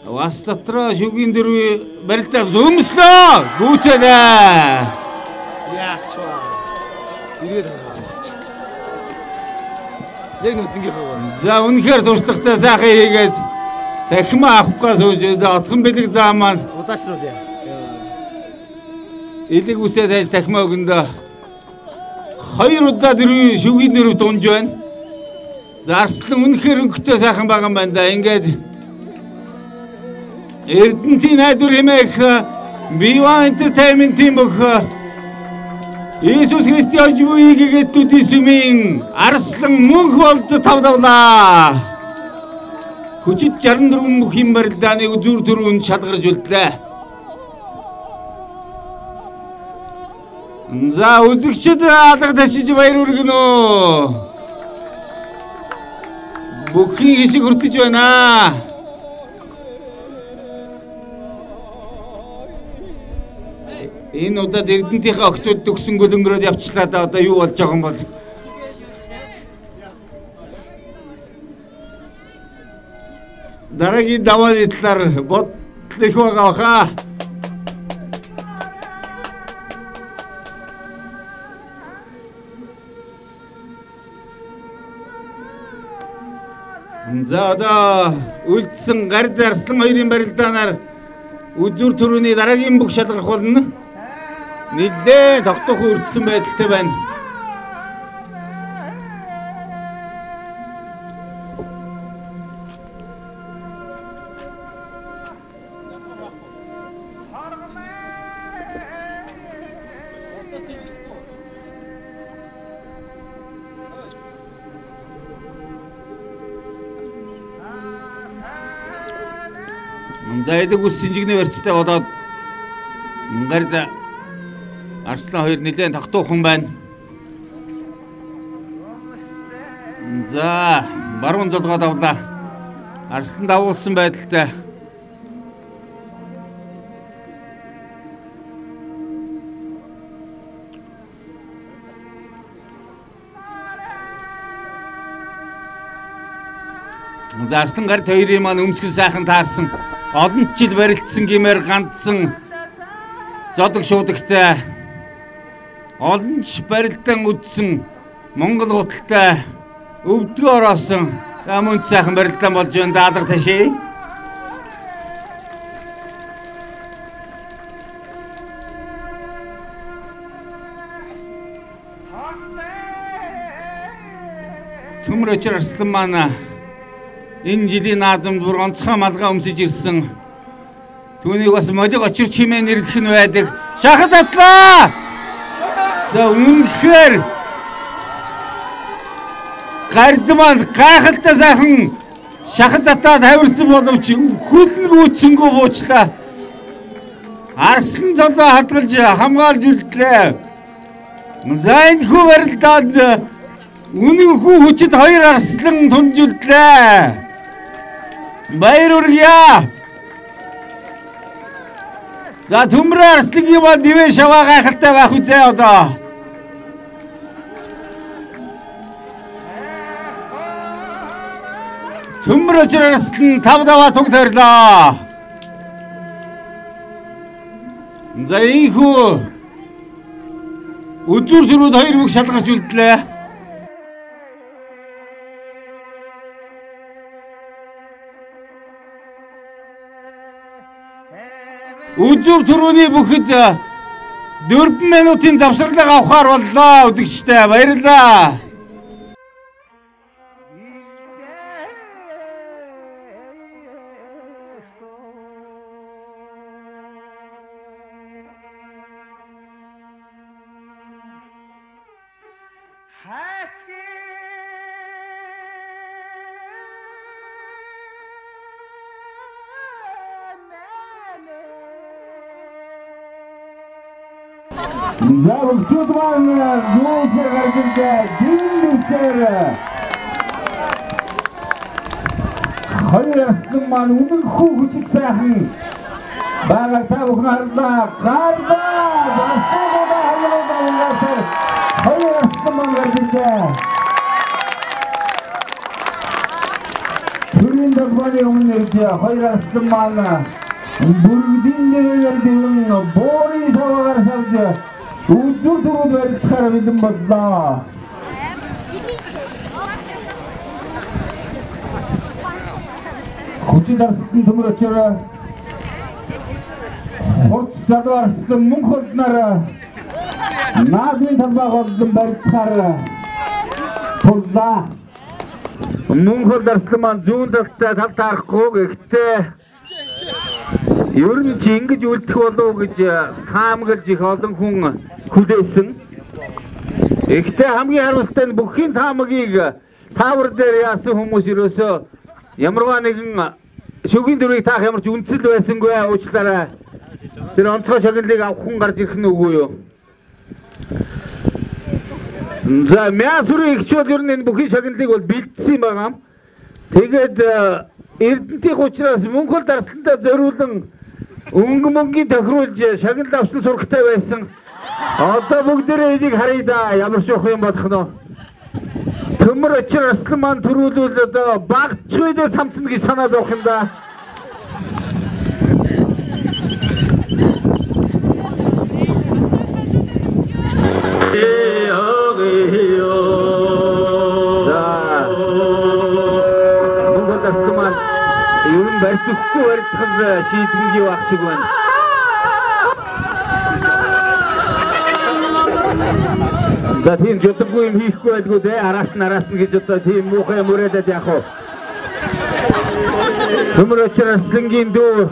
Бас дотроо шүгийн дөрвийн барилдаа зөмслөө. Гүйцэлээ. Яач ба. Ирээд байгаа. Яг нүднийхээ гоо. За үнэхээр туршлагатай сайхан хийгээд дахимаа авахгүй сууж отхон бэлэг зам маань Удаашруулъя. элэг үсээ тайж дахимаа өгөндөө 2 удаа дөрвийн шүгийн дөрөв дунж байна. За Арслан үнэхээр өнгөтэй сайхан байгаа юм байна да. Ингээд Эрдэнтийн найдвар хэмээх Viva Entertainment-ийн бүх Иесус Христийн ожбуйг гэгэдүүдийн сүмийн Арслан Мөнхбат тавдавлаа. Хүчит 64 бүх юм барилдааны үзүүр төрөнд шалгарж үлдлээ. За үзэгчид алга ташиж баяр хүргэнэ. Бүхний хишиг хүртэж байна. Энэ удаад Эрдэнтийнхээ охтууд төгсөн гөлөнгөрөөд явчлаа да. Одоо юу болж байгаа юм бол? Дараагийн давааны талаар бодол их байгаа хаа. За одоо үлдсэн Гарид Арслан хоёрын барилдаанаар үзүүр төрөний дараагийн бүх шалгарах болно. Нилээ тогтоохон өрдсөн байдалтай байна. За элэг ус синжигний барьцтай болоод Гарид Арслан хоёр нэлээд тогтоохон байна. За баруун толгойд авлаа. Арслан давуулсан байдалтай За Арслан гард хоёрын маань өмсгөл сайхан таарсан. Олон жил барилдсан гэмээр гандсан зодог шуудагтай олон ч барилдан үдсэн Монгол худалтай өвдгөө ороосон амунд сайхан барилдан болж байна даалга ташээ. Төмрөчөр Арслан маань энэ жилийн наадамд бүр онцгой малгай өмсөж ирсэн. Түүнийг бас молиг очир чимээ нэрлэх нь байдаг. Шахад атлаа! За үнэхээр гардман гайхалтай сайхан шахад атаад хавирсан боловч хүлэнгүүцсэнгүү буучлаа. Арслан цолоо хадгалж хамгаалж үлдлээ. За энэ хүү барилдаад үнэнхүү хүчит хоёр Арслан тунжулдлаа. Баяр хүргье. За төмрө Арслангийн бол нивэ шаваа гайхалтай байх үзээ одоо. Төмрөчөр Арслан 5-5 туг тойрлоо. За ийхүү үзүр төрүүд хоёр бүх шалгарч үлдлээ. Үзүр төрөний бүхэд 4 минутын завсарлаг авахар боллоо үзэгчтэй баярлалаа. За бүгд маань юусаар гаргаж димнүсээр хоёр Арслан маань үнэнхүү хүчит сайхан байгаа та бүхэн харлаа гаргаа хоёр Арслан маань гаргаж түрийн дагваны өмнөрж хоёр Арслан маань бүрдийн нэрээр дивэн боори таваар савж үзүр төрүүд барилдахаар бэлэн боллоо. Хүчит Арслан төмрөчөр хурц залуу Арслан мөнх болноор наадмын талбай болон барилдахаар туллаа. Мөнх Арслан маань зүүн талтай тал таарахгүй гэхдээ ер нь чи ингэж үлдэх болов гэж таамаглаж их олон хүн хүлээсэн. Ихтэй хамгийн харамсалтай нь бүхний таамагийг таавар дээр яасан хүмүүс ерөөсөө ямарваа нэгэн шүгийн дөрвийг таах ямар ч үнцэл байсангүй уучлаарай. Тэр онцгой шагналыг авах хүн гарч ирэх нь үгүй юу? За мясрын ихчүүд ер нь энэ бүхний шагналыг бол бэлдсэн байгаа. Тэгээд Эрдэнтийн учраас Монголд Арслантай зориулан өнгө-мөнгийн тохируулж шагнал авсан сурагтай байсан. Одоо бүгдээрээ энийг харъя да. Ямар шоох юм болох нь. Төмрөчөр Арслан маань төрүүлвэл одоо багцгүй самцна гэж санаад авах юм да. Монгол Арслан маань ер нь барьцгүй барьцхан шийдэнгүй байх шиг байна. За тийм жодоггүй юм хийхгүй байдгүй дээ. Араас нь гэж одоо тийм муухай мөрөөдөд яах вэ? Төмрөчөр Арслангийн дүү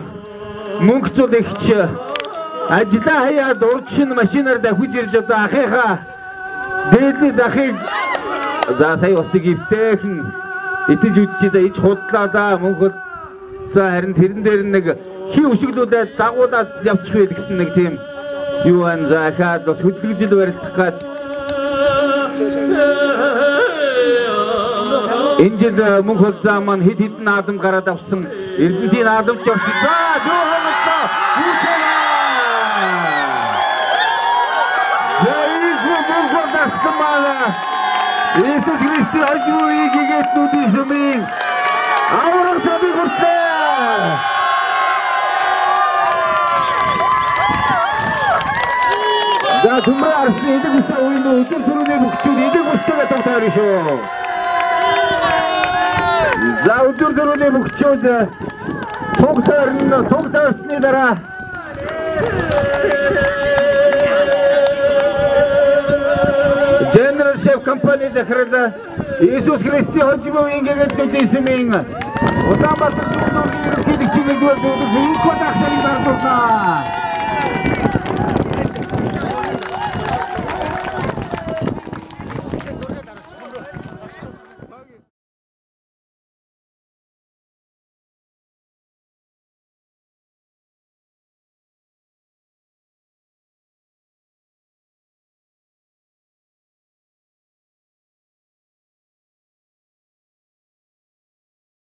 мөнгө зулигч ажлаа хаяад урдшин машинаар давхиж ирж одоо ахыхаа дээдний захыг за сая устыг ивтэйхэн итэж үдчихдээ ич худлаа да Монгол за харин тэрэн дээр нэг хий өшөглүүлээд дагуулад явчих вэ гэсэн нэг тийм юу ан захаад бас хөдөлгөжл барилдах гээд энэ жил Монгол зам маань хэд хэдэн наадам гараад авсан Эрдэнтийн наадамч явсан. За дүүхэнэсээ Монгол Арслан маань Иесус Христос ажгүй гигэт нүдийн шумын Авраг цадыг хүртээ. За Төмөр Арсны эдэг үсээ үеийн өдөр төрөний бүгчүүд эдэг үстэйгээ тоглоё шүү. За өдөр төрөний бүгчүүд тоглоосны дараа General Chef компани захирал Иесус Христийн хожимын гэгдэлтэй эсмийн Улаанбаатар зүгтүүргийн ерөнхийлөгчийн нэгдүгээр дүүрэг Инко дахсарыг дардуулсан.